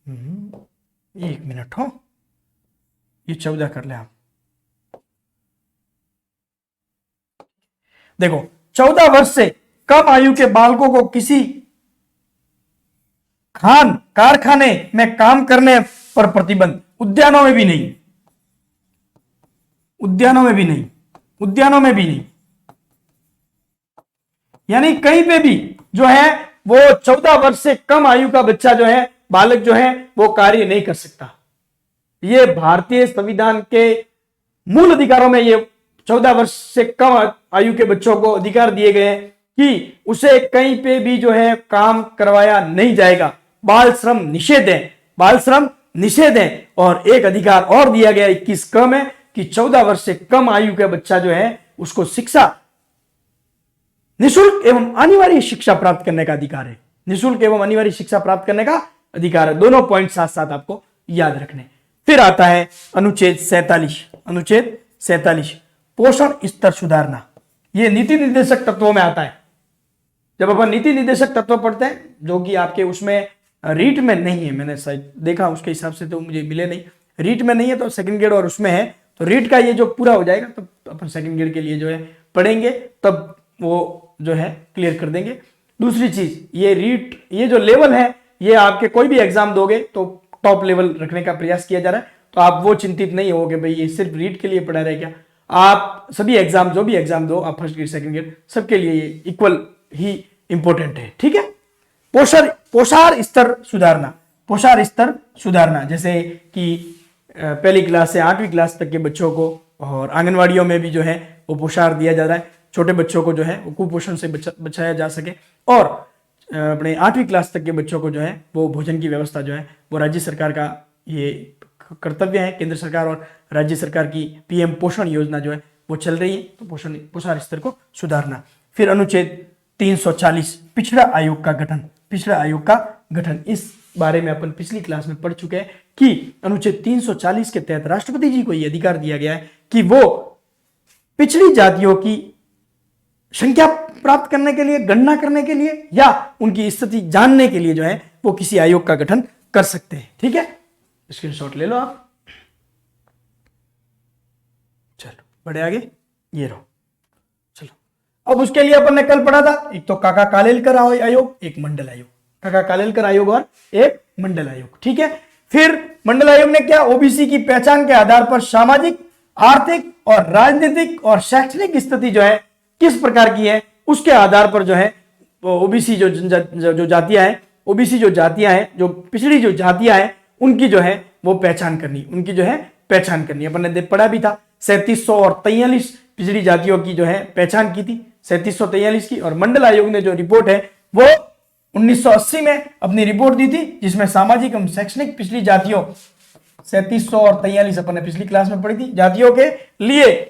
1 मिनट हो, ये 14 कर ले आप। देखो 14 वर्ष से कम आयु के बालकों को किसी खान कारखाने में काम करने पर प्रतिबंध, उद्यानों में भी नहीं, उद्यानों में भी नहीं, उद्यानों में भी नहीं, यानी कहीं पे भी जो है वो 14 वर्ष से कम आयु का बच्चा जो है, बालक जो है वो कार्य नहीं कर सकता। ये भारतीय संविधान के मूल अधिकारों में ये 14 वर्ष से कम आयु के बच्चों को अधिकार दिए गए हैं कि उसे कहीं पे भी जो है काम करवाया नहीं जाएगा। बाल श्रम निषेध है, बाल श्रम निषेध है। और एक अधिकार और दिया गया 21 क में कि 14 वर्ष से कम आयु का बच्चा जो है उसको शिक्षा, निःशुल्क एवं अनिवार्य शिक्षा प्राप्त करने का अधिकार है। निःशुल्क एवं अनिवार्य शिक्षा प्राप्त करने का अधिकार है। दोनों पॉइंट साथ साथ आपको याद रखने। फिर आता है अनुच्छेद 47। अनुच्छेद 47 पोषण स्तर सुधारना, यह नीति निर्देशक तत्वों में आता है। जब अपन नीति निर्देशक तत्व पढ़ते हैं जो कि आपके उसमें रीट में नहीं है, मैंने शायद देखा उसके हिसाब से तो मुझे मिले नहीं, रीट में नहीं है तो सेकंड ग्रेड और उसमें है, तो रीट का ये जो पूरा हो जाएगा तो अपन सेकंड ग्रेड के लिए जो है पढ़ेंगे, तब वो जो है क्लियर कर देंगे। दूसरी चीज, ये रीट, ये जो लेवल है ये आपके कोई भी एग्जाम दोगे तो टॉप लेवल रखने का प्रयास किया जा रहा है, तो आप वो चिंतित नहीं होगे भाई ये सिर्फ रीट के लिए पढ़ा रहे क्या। आप सभी एग्जाम, जो भी एग्जाम दो आप, फर्स्ट ग्रेड सेकंड ग्रेड, सबके लिए ये इक्वल ही इंपॉर्टेंट है। ठीक है, पोषार स्तर सुधारना, पोषार स्तर सुधारना, जैसे कि पहली क्लास से 8वीं क्लास तक के बच्चों को, और आंगनवाड़ियों में भी जो है वो पोषार दिया जा रहा है, छोटे बच्चों को जो है वो कुपोषण से बचाया जा सके। और अपने 8वीं क्लास तक के बच्चों को जो है वो भोजन की व्यवस्था जो है वो राज्य सरकार का ये कर्तव्य है। केंद्र सरकार और राज्य सरकार की PM पोषण योजना जो है वो चल रही है, तो पोषार स्तर को सुधारना। फिर अनुच्छेद 340 पिछड़ा आयोग का गठन, पिछड़ा आयोग का गठन, इस बारे में अपन पिछली क्लास में पढ़ चुके हैं कि अनुच्छेद 340 के तहत राष्ट्रपति जी को यह अधिकार दिया गया है कि वो पिछड़ी जातियों की संख्या प्राप्त करने के लिए, गणना करने के लिए या उनकी स्थिति जानने के लिए जो है वो किसी आयोग का गठन कर सकते हैं। ठीक है, स्क्रीनशॉट ले लो आप। चलो बढ़े आगे, ये रहो। चलो अब उसके लिए अपन ने कल पढ़ा था, एक तो काका कालेलकर आयोग, एक मंडल आयोग, काका कालेलकर आयोग और एक मंडल आयोग। ठीक है, फिर मंडल आयोग ने क्या, ओबीसी की पहचान के आधार पर सामाजिक, आर्थिक और राजनीतिक और शैक्षणिक स्थिति जो है किस प्रकार की है उसके आधार पर जो है ओबीसी जो जातियां हैं, ओबीसी जो जातियां हैं, जो पिछड़ी जो जातियां हैं उनकी जो है वो पहचान करनी, उनकी जो है पहचान करनी। अपन ने पढ़ा भी था 3700 और 43 पिछड़ी जातियों की जो है पहचान की थी, 3743 की। और मंडल आयोग ने जो रिपोर्ट है वो 1980 में अपनी रिपोर्ट दी थी, जिसमें सामाजिक एवं शैक्षणिक पिछड़ी जातियों 3700 और 43 अपन ने पिछली क्लास में पढ़ी थी, जातियों के लिए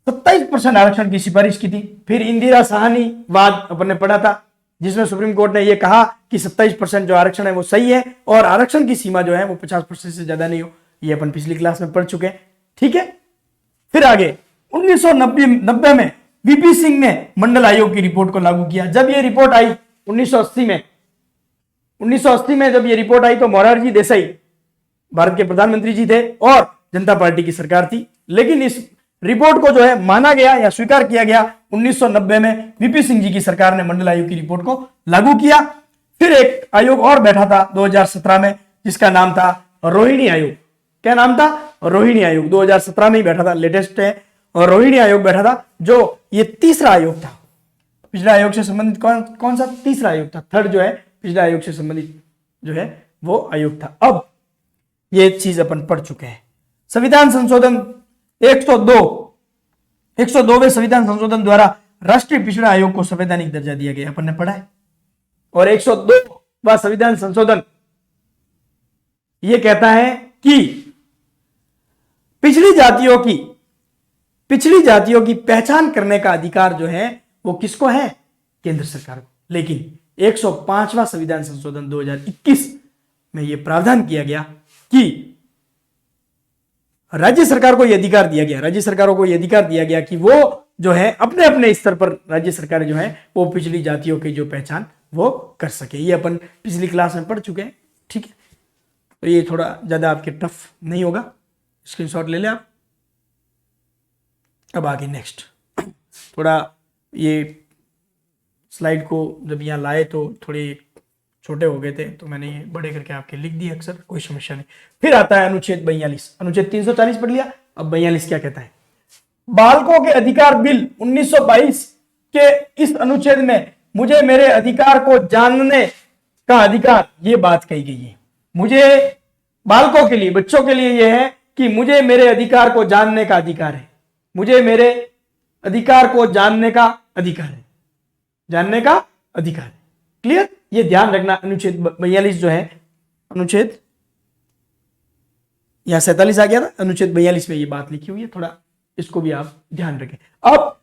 27% आरक्षण की सिफारिश की थी। फिर इंदिरा साहनी वाद अपन ने पढ़ा था, जिसमें सुप्रीम कोर्ट ने यह कहा कि 27% जो आरक्षण है वो सही है और आरक्षण की सीमा जो है वो 50% से ज्यादा नहीं हो। ये अपन पिछली क्लास में पढ़ चुके हैं। ठीक है, फिर आगे 1990 में वीपी सिंह ने मंडल आयोग की रिपोर्ट को लागू किया। जब ये रिपोर्ट आई 1980 में जब ये रिपोर्ट आई तो मोरारजी देसाई भारत के प्रधानमंत्री जी थे और जनता पार्टी की सरकार थी, लेकिन इस रिपोर्ट को जो है माना गया या स्वीकार किया गया 1990 में वीपी सिंह जी की सरकार ने मंडल आयोग की रिपोर्ट को लागू किया। फिर एक आयोग और बैठा था 2017 में, जिसका नाम था रोहिणी आयोग। क्या नाम था? रोहिणी आयोग। 2017 में ही बैठा था, लेटेस्ट है। और रोहिणी आयोग बैठा था, जो ये तीसरा आयोग था। पिछले आयोग से संबंधित कौन सा? तीसरा आयोग था। थर्ड जो है पिछले आयोग से संबंधित जो है वो आयोग था। अब ये चीज अपन पढ़ चुके हैं। संविधान संशोधन 102वें संविधान संशोधन द्वारा राष्ट्रीय पिछड़ा आयोग को संवैधानिक दर्जा दिया गया, अपन ने पढ़ा है। और 102वां संविधान संशोधन यह कहता है कि पिछड़ी जातियों की पहचान करने का अधिकार जो है वो किसको है? केंद्र सरकार को। लेकिन 105वां संविधान संशोधन 2021 में यह प्रावधान किया गया कि राज्य सरकार को यह अधिकार दिया गया, राज्य सरकारों को यह अधिकार दिया गया कि वो जो है अपने अपने स्तर पर राज्य सरकार जो है वो पिछड़ी जातियों की जो पहचान वो कर सके। ये अपन पिछली क्लास में पढ़ चुके हैं। ठीक है, तो ये थोड़ा ज्यादा आपके टफ नहीं होगा, स्क्रीनशॉट ले लें आप। अब आगे नेक्स्ट, थोड़ा ये स्लाइड को जब यहाँ लाए तो थोड़े छोटे हो गए थे, तो मैंने ये बड़े करके आपके लिख दिए, अक्सर कोई समस्या नहीं। फिर आता है अनुच्छेद 42। अनुच्छेद 340 पढ़ लिया, अब 42 क्या कहता है? बालकों के अधिकार बिल 1922 के इस अनुच्छेद में मुझे मेरे अधिकार को जानने का अधिकार, ये बात कही गई है। मुझे बालकों के लिए, बच्चों के लिए यह है कि मुझे मेरे अधिकार को जानने का अधिकार है, मुझे मेरे अधिकार को जानने का अधिकार है, जानने का अधिकार है। क्लियर? ये ध्यान रखना। अनुच्छेद 42 जो है, अनुच्छेद यहां 47 आ गया था, अनुच्छेद 42 में ये बात लिखी हुई है, थोड़ा इसको भी आप ध्यान रखें। अब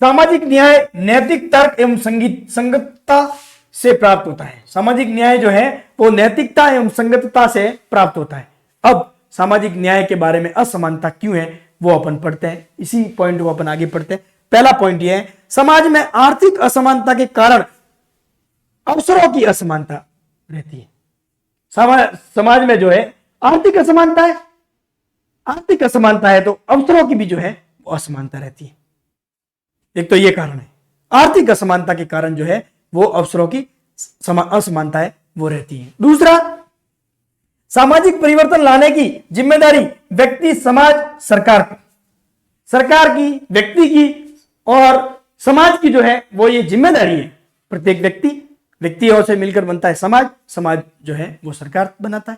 सामाजिक न्याय नैतिक तर्क एवं संगतता से प्राप्त होता है। सामाजिक न्याय जो है वो नैतिकता एवं संगतता से प्राप्त होता है। अब सामाजिक न्याय के बारे में असमानता क्यों है वो अपन पढ़ते हैं, इसी पॉइंट को अपन आगे पढ़ते हैं। पहला पॉइंट यह है, समाज में आर्थिक असमानता के कारण अवसरों की असमानता रहती है। समाज में जो है आर्थिक असमानता है, आर्थिक असमानता है तो अवसरों की भी जो है वो असमानता रहती है। एक तो ये कारण है, आर्थिक असमानता के कारण जो है वो अवसरों की असमानता है वो रहती है। दूसरा, सामाजिक परिवर्तन लाने की जिम्मेदारी व्यक्ति, समाज, सरकार की, व्यक्ति की और समाज की जो है वो ये जिम्मेदारी है। प्रत्येक व्यक्तियों से मिलकर बनता है समाज, समाज जो है वो सरकार बनाता है।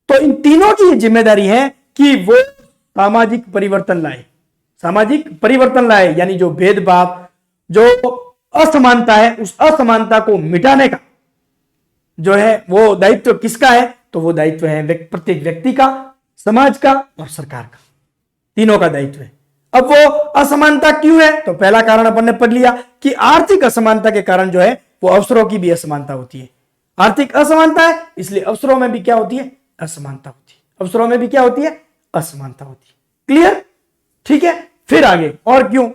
तो इन तीनों की जिम्मेदारी है कि वो सामाजिक परिवर्तन लाए, सामाजिक परिवर्तन लाए, यानी जो भेदभाव, जो असमानता है, उस असमानता को मिटाने का जो है वो दायित्व किसका है? तो वो दायित्व है प्रत्येक व्यक्ति का, समाज का और सरकार का, तीनों का दायित्व है। अब वो असमानता क्यों है? तो पहला कारण अपन ने पढ़ लिया कि आर्थिक असमानता के कारण जो है वो अवसरों की भी असमानता होती है। आर्थिक असमानता है, इसलिए अवसरों में भी क्या होती है, असमानता होती है। अवसरों में भी क्या होती है, असमानता होती है। क्लियर, ठीक है। फिर आगे, और क्यों,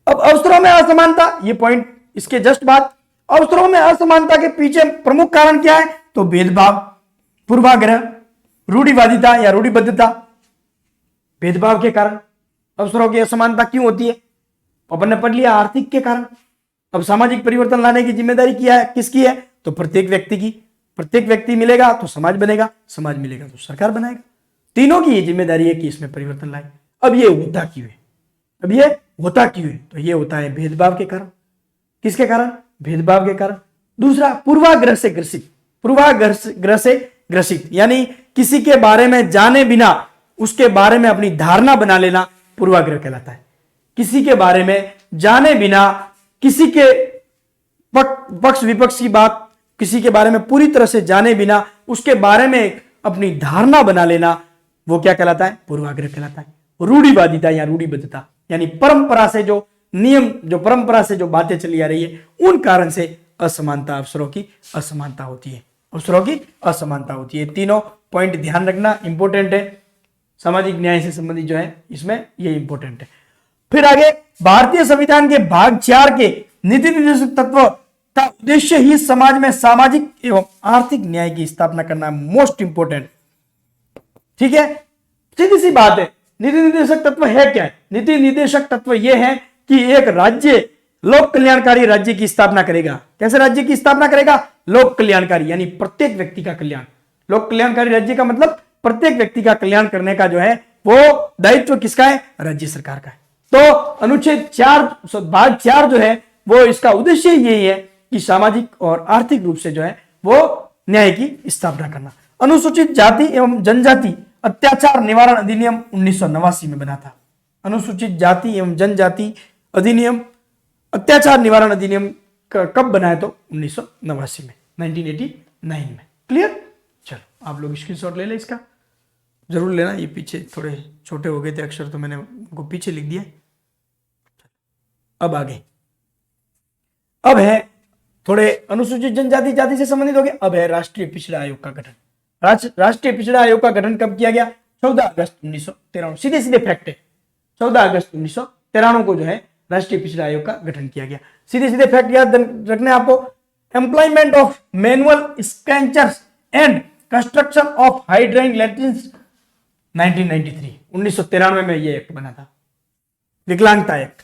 अब अवसरों में असमानता, ये पॉइंट इसके जस्ट बाद, अवसरों में असमानता के पीछे प्रमुख कारण क्या है, तो भेदभाव, पूर्वाग्रह, रूढ़िवादिता या रूढ़िबद्धता। भेदभाव के कारण अवसरों की असमानता क्यों होती है, अपन ने पढ़ लिया, आर्थिक के कारण। अब सामाजिक परिवर्तन लाने की जिम्मेदारी क्या है, किसकी है, तो प्रत्येक व्यक्ति की। प्रत्येक व्यक्ति मिलेगा तो समाज बनेगा, समाज मिलेगा तो सरकार बनाएगा। तीनों की ये जिम्मेदारी है कि इसमें परिवर्तन लाए। अब ये होता क्यों है, अब ये होता क्यों है, तो ये होता है भेदभाव के कारण। किसके कारण, भेदभाव के कारण। दूसरा, पूर्वाग्रह से ग्रसित, पूर्वाग्रह से ग्रसित, यानी किसी के बारे में जाने बिना उसके बारे में अपनी धारणा बना लेना पूर्वाग्रह कहलाता है। किसी के बारे में जाने बिना, किसी के पक्ष विपक्ष की बात, किसी के बारे में पूरी तरह से जाने बिना उसके बारे में अपनी धारणा बना लेना, वो क्या कहलाता है, पूर्वाग्रह कहलाता है। रूढ़िवादिता या रूढ़िबद्धता, यानी परंपरा से जो नियम, जो परंपरा से जो बातें चली आ रही है, उन कारण से असमानता, अवसरों की असमानता होती है, अवसरों की असमानता होती है। तीनों पॉइंट ध्यान रखना, इंपॉर्टेंट है। सामाजिक न्याय से संबंधित जो है इसमें ये इंपॉर्टेंट है। फिर आगे, भारतीय संविधान के भाग 4 के नीति निर्देशक तत्व का उद्देश्य ही समाज में सामाजिक एवं आर्थिक न्याय की स्थापना करना, मोस्ट इंपोर्टेंट। ठीक है, सीधी सी बात है। नीति निर्देशक तत्व है क्या है, नीति निर्देशक तत्व यह है कि एक राज्य लोक कल्याणकारी राज्य की स्थापना करेगा। कैसे राज्य की स्थापना करेगा, लोक कल्याणकारी, यानी प्रत्येक व्यक्ति का कल्याण। लोक कल्याणकारी राज्य का मतलब प्रत्येक व्यक्ति का कल्याण करने का जो है वो दायित्व किसका है, राज्य सरकार का है। तो अनुच्छेद 4 भाग 4 जो है वो इसका उद्देश्य यही है कि सामाजिक और आर्थिक रूप से जो है वो न्याय की स्थापना करना। अनुसूचित जाति एवं जनजाति अत्याचार निवारण अधिनियम 1989 में बना था। अनुसूचित जाति एवं जनजाति अधिनियम, अत्याचार निवारण अधिनियम कब बना है, तो 1989 में, 1989 में। क्लियर, चलो आप लोग स्क्रीनशॉट ले लें, इसका जरूर लेना। ये पीछे थोड़े छोटे हो गए थे अक्षर, तो मैंने उनको पीछे लिख दिया। अब आगे, अब है थोड़े अनुसूचित जनजाति जाति से संबंधित हो गए। अब है राष्ट्रीय पिछड़ा आयोग का गठन। राष्ट्रीय पिछड़ा आयोग का गठन कब किया गया, 14 अगस्त 1993। सीधे सीधे फैक्ट है, 14 अगस्त 1993 को जो है राष्ट्रीय पिछड़ा आयोग का गठन किया गया। सीधे सीधे फैक्ट याद रखने आपको। Employment of manual scavengers and construction of dry latrines 1993, 1993 में यह एक्ट बना था। विकलांगता एक्ट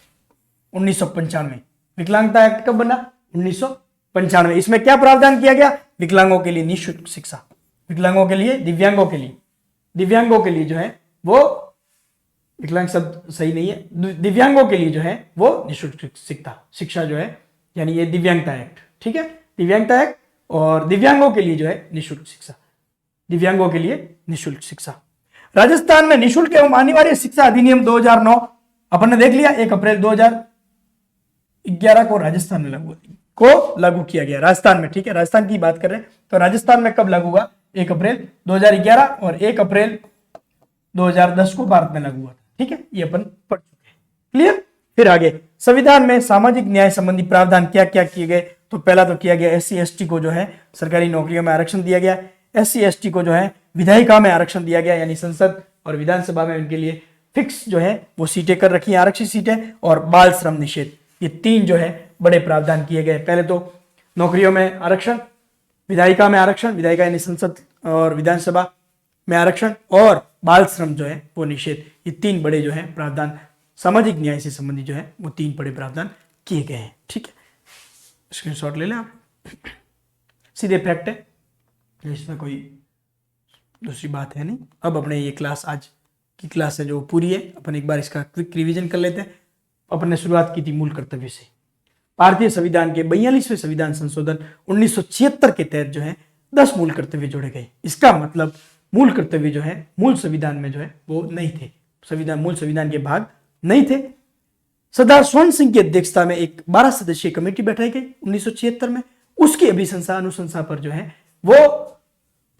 1995, विकलांगता एक्ट कब बना, 1995। इसमें क्या प्रावधान किया गया, विकलांगों के लिए निःशुल्क शिक्षा, विकलांगों के लिए, दिव्यांगों के लिए, दिव्यांगों के लिए जो है वो, विकलांग शब्द सही नहीं है, दिव्यांगों के लिए जो है वो निःशुल्क शिक्षा जो है, यानी ये दिव्यांगता एक्ट। ठीक है, दिव्यांगता एक्ट, और दिव्यांगों के लिए जो है निःशुल्क शिक्षा, दिव्यांगों के लिए निःशुल्क शिक्षा। राजस्थान में निःशुल्क एवं अनिवार्य शिक्षा अधिनियम 2009 अपन ने देख लिया, 1 अप्रैल 2011 को राजस्थान में लागू किया गया, राजस्थान में। ठीक है, राजस्थान की बात कर रहे हैं, तो राजस्थान में कब लागू हुआ, 1 अप्रैल 2011, और 1 अप्रैल 2010 को भारत में लागू हुआ। ठीक है, ये अपन पढ़ चुके हैं। क्लियर। फिर आगे, संविधान में सामाजिक न्याय संबंधी प्रावधान क्या क्या किए गए, तो पहला तो किया गया SC ST को जो है सरकारी नौकरियों में आरक्षण दिया गया। SC ST को जो है विधायिका में आरक्षण दिया गया, यानी संसद और विधानसभा में उनके लिए फिक्स जो है वो सीटें कर रखी हैं, आरक्षित सीटें। और बाल श्रम निषेध, ये 3 जो है बड़े प्रावधान किए गए। पहले तो नौकरियों में आरक्षण, विधायिका में आरक्षण, विधायिका यानी संसद और विधानसभा में आरक्षण, और बाल श्रम जो है वो निषेध। ये 3 बड़े जो है प्रावधान सामाजिक न्याय से संबंधित जो है वो 3 बड़े प्रावधान किए गए हैं। ठीक है, स्क्रीनशॉट ले लें आप, सीधे फैक्ट है, इसमें कोई दूसरी बात है नहीं। अब अपने ये क्लास, आज की क्लास है जो पूरी है, अपन एक बार इसका क्विक रिवीजन कर लेते हैं। अपन ने शुरुआत की थी मूल कर्तव्य से। भारतीय संविधान के 42वें संविधान संशोधन 1976 के तहत जो है 10 मूल कर्तव्य जोड़े गए। इसका मतलब मूल कर्तव्य जो है मूल संविधान में जो है वो नहीं थे, मूल संविधान के भाग नहीं थे। सरदार स्वर्ण सिंह की अध्यक्षता में एक 12 सदस्यीय कमेटी बैठाई गई 1976 में। उसकी अभिशंसा अनुशंसा पर जो है वो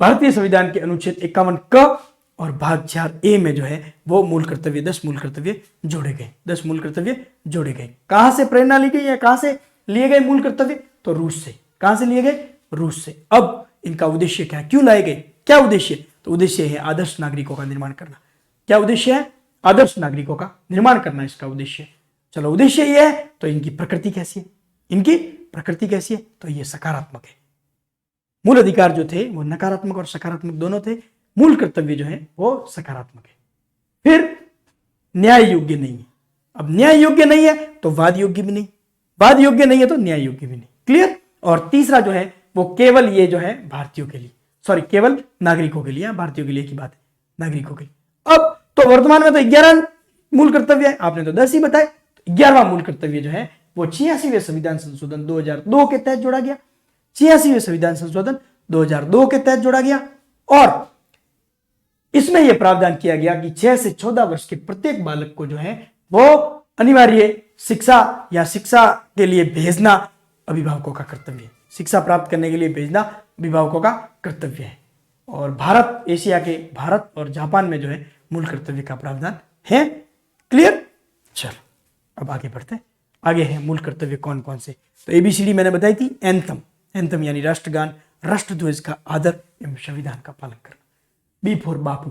भारतीय संविधान के अनुच्छेद 51 क और भाग 4A में जो है वो मूल कर्तव्य 10 मूल कर्तव्य जोड़े गए, 10 मूल कर्तव्य जोड़े गए। कहां से प्रेरणा ली गई या कहां से लिए गए मूल कर्तव्य, तो रूस से। कहां से लिए गए? रूस से। अब इनका उद्देश्य क्या है, क्यों लाए गए, क्या उद्देश्य? तो उद्देश्य है आदर्श नागरिकों का निर्माण करना। क्या उद्देश्य है? आदर्श नागरिकों का निर्माण करना इसका उद्देश्य है। चलो उद्देश्य ये है, तो इनकी प्रकृति कैसी है? इनकी प्रकृति कैसी है? तो ये सकारात्मक है। मूल अधिकार जो थे वो नकारात्मक और सकारात्मक दोनों थे, मूल कर्तव्य जो है वो सकारात्मक है। फिर न्याय योग्य नहीं है। अब न्याय योग्य नहीं है तो वाद योग्य भी नहीं, वाद योग्य नहीं है तो न्याय योग्य भी नहीं। क्लियर? और तीसरा जो है वो केवल ये जो है भारतीयों के लिए, सॉरी केवल नागरिकों के लिए, भारतीयों के लिए की बात है, नागरिकों के लिए। अब तो वर्तमान में तो 11 मूल कर्तव्य है, आपने तो 10 ही बताए। 11वां मूल कर्तव्य जो है वो 86वें संविधान संशोधन 2002 के तहत जोड़ा गया। 86वें संविधान संशोधन 2002 के तहत जोड़ा गया और इसमें यह प्रावधान किया गया कि 6 से 14 वर्ष के प्रत्येक बालक को जो है वो अनिवार्य शिक्षा या शिक्षा के लिए भेजना अभिभावकों का कर्तव्य है। शिक्षा प्राप्त करने के लिए भेजना अभिभावकों का कर्तव्य है। और भारत, एशिया के भारत और जापान में जो है मूल कर्तव्य का प्रावधान है। क्लियर? चलो अब आगे बढ़ते हैं। आगे है मूल कर्तव्य कौन कौन से। तो एबीसीडी मैंने बताई थी। एंथम, एंथम यानी राष्ट्रगान, राष्ट्रध्वज का आदर एवं संविधान का पालन करना। बी फॉर बापू,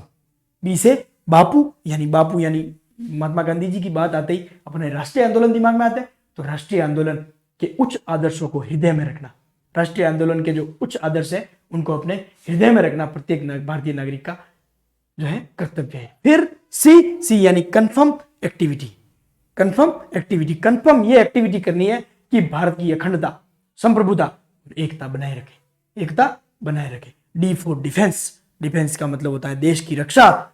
बी से बापू यानी महात्मा गांधी जी की बात आते ही अपने राष्ट्रीय आंदोलन दिमाग में आता है। तो राष्ट्रीय आंदोलन के उच्च आदर्शों को हृदय में रखना, राष्ट्रीय आंदोलन के जो उच्च आदर्श है उनको अपने हृदय में रखना प्रत्येक भारतीय नागरिक का जो है कर्तव्य है। फिर सी यानी confirm activity, confirm activity, confirm ये एक्टिविटी करनी है कि भारत की अखंडता, संप्रभुता और एकता बनाए रखे, एकता बनाए रखे। डी फॉर डिफेंस, डिफेंस का मतलब होता है देश की रक्षा,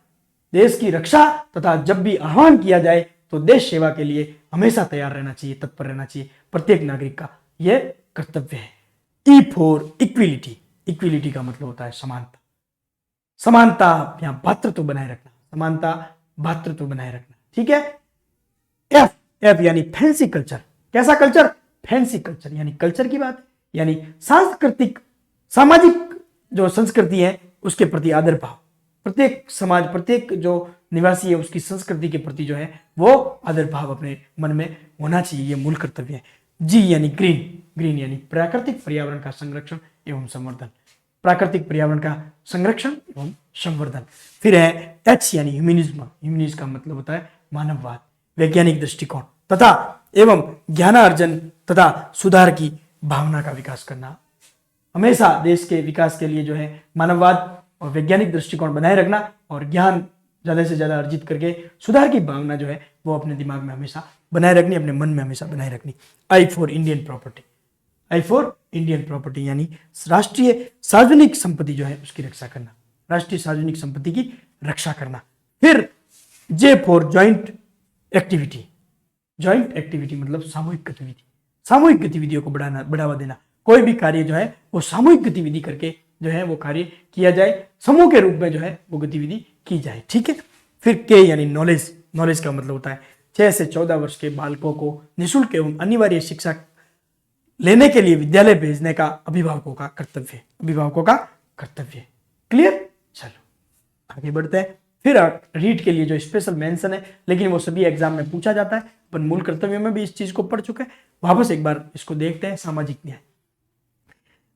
देश की रक्षा तथा जब भी आह्वान किया जाए तो देश सेवा के लिए हमेशा तैयार रहना चाहिए, तत्पर रहना चाहिए प्रत्येक नागरिक का यह कर्तव्य है। ई फॉर इक्विलिटी, इक्विलिटी का मतलब होता है समानता, समानता या भातृत्व बनाए रखना, समानता भातृत्व बनाए रखना। ठीक है। एफ, एफ यानी फैंसी कल्चर। कैसा कल्चर? फैंसी कल्चर यानी कल्चर की बात, यानी सांस्कृतिक सामाजिक जो संस्कृति है उसके प्रति आदर भाव। प्रत्येक समाज, प्रत्येक जो निवासी है उसकी संस्कृति के प्रति जो है वो आदर भाव अपने मन में होना चाहिए, ये मूल कर्तव्य है। जी यानी ग्रीन, ग्रीन यानी प्राकृतिक पर्यावरण का संरक्षण एवं संवर्धन, प्राकृतिक पर्यावरण का संरक्षण एवं संवर्धन। फिर है एच यानी ह्यूमनिज्म, ह्यूमनिज्म का मतलब होता है मानववाद, वैज्ञानिक दृष्टिकोण तथा एवं ज्ञानार्जन तथा सुधार की भावना का विकास करना। हमेशा देश के विकास के लिए जो है मानववाद और वैज्ञानिक दृष्टिकोण बनाए रखना और ज्ञान ज्यादा से ज्यादा अर्जित करके सुधार की भावना जो है वो अपने दिमाग में हमेशा बनाए रखनी, अपने मन में हमेशा बनाए रखनी। I for Indian property, I for Indian property यानी राष्ट्रीय सार्वजनिक संपत्ति जो है उसकी रक्षा करना, राष्ट्रीय सार्वजनिक संपत्ति की रक्षा करना। फिर J for joint activity, joint activity मतलब सामूहिक गतिविधि, सामूहिक गतिविधियों को बढ़ावा देना। कोई भी कार्य जो है वो सामूहिक गतिविधि करके जो है वो कार्य किया जाए, समूह के रूप में जो है वो गतिविधि की जाए। ठीक है। फिर के यानी नॉलेज, नॉलेज का मतलब होता है 6 से 14 वर्ष के बालकों को निःशुल्क एवं अनिवार्य शिक्षा लेने के लिए विद्यालय भेजने का अभिभावकों का कर्तव्य है, अभिभावकों का कर्तव्य है। क्लियर? चलो आगे बढ़ते हैं। फिर रीड के लिए जो स्पेशल मेंशन है, लेकिन वो सभी एग्जाम में पूछा जाता है, अपन मूल कर्तव्य में भी इस चीज को पढ़ चुके हैं। वापस एक बार इसको देखते हैं। सामाजिक न्याय,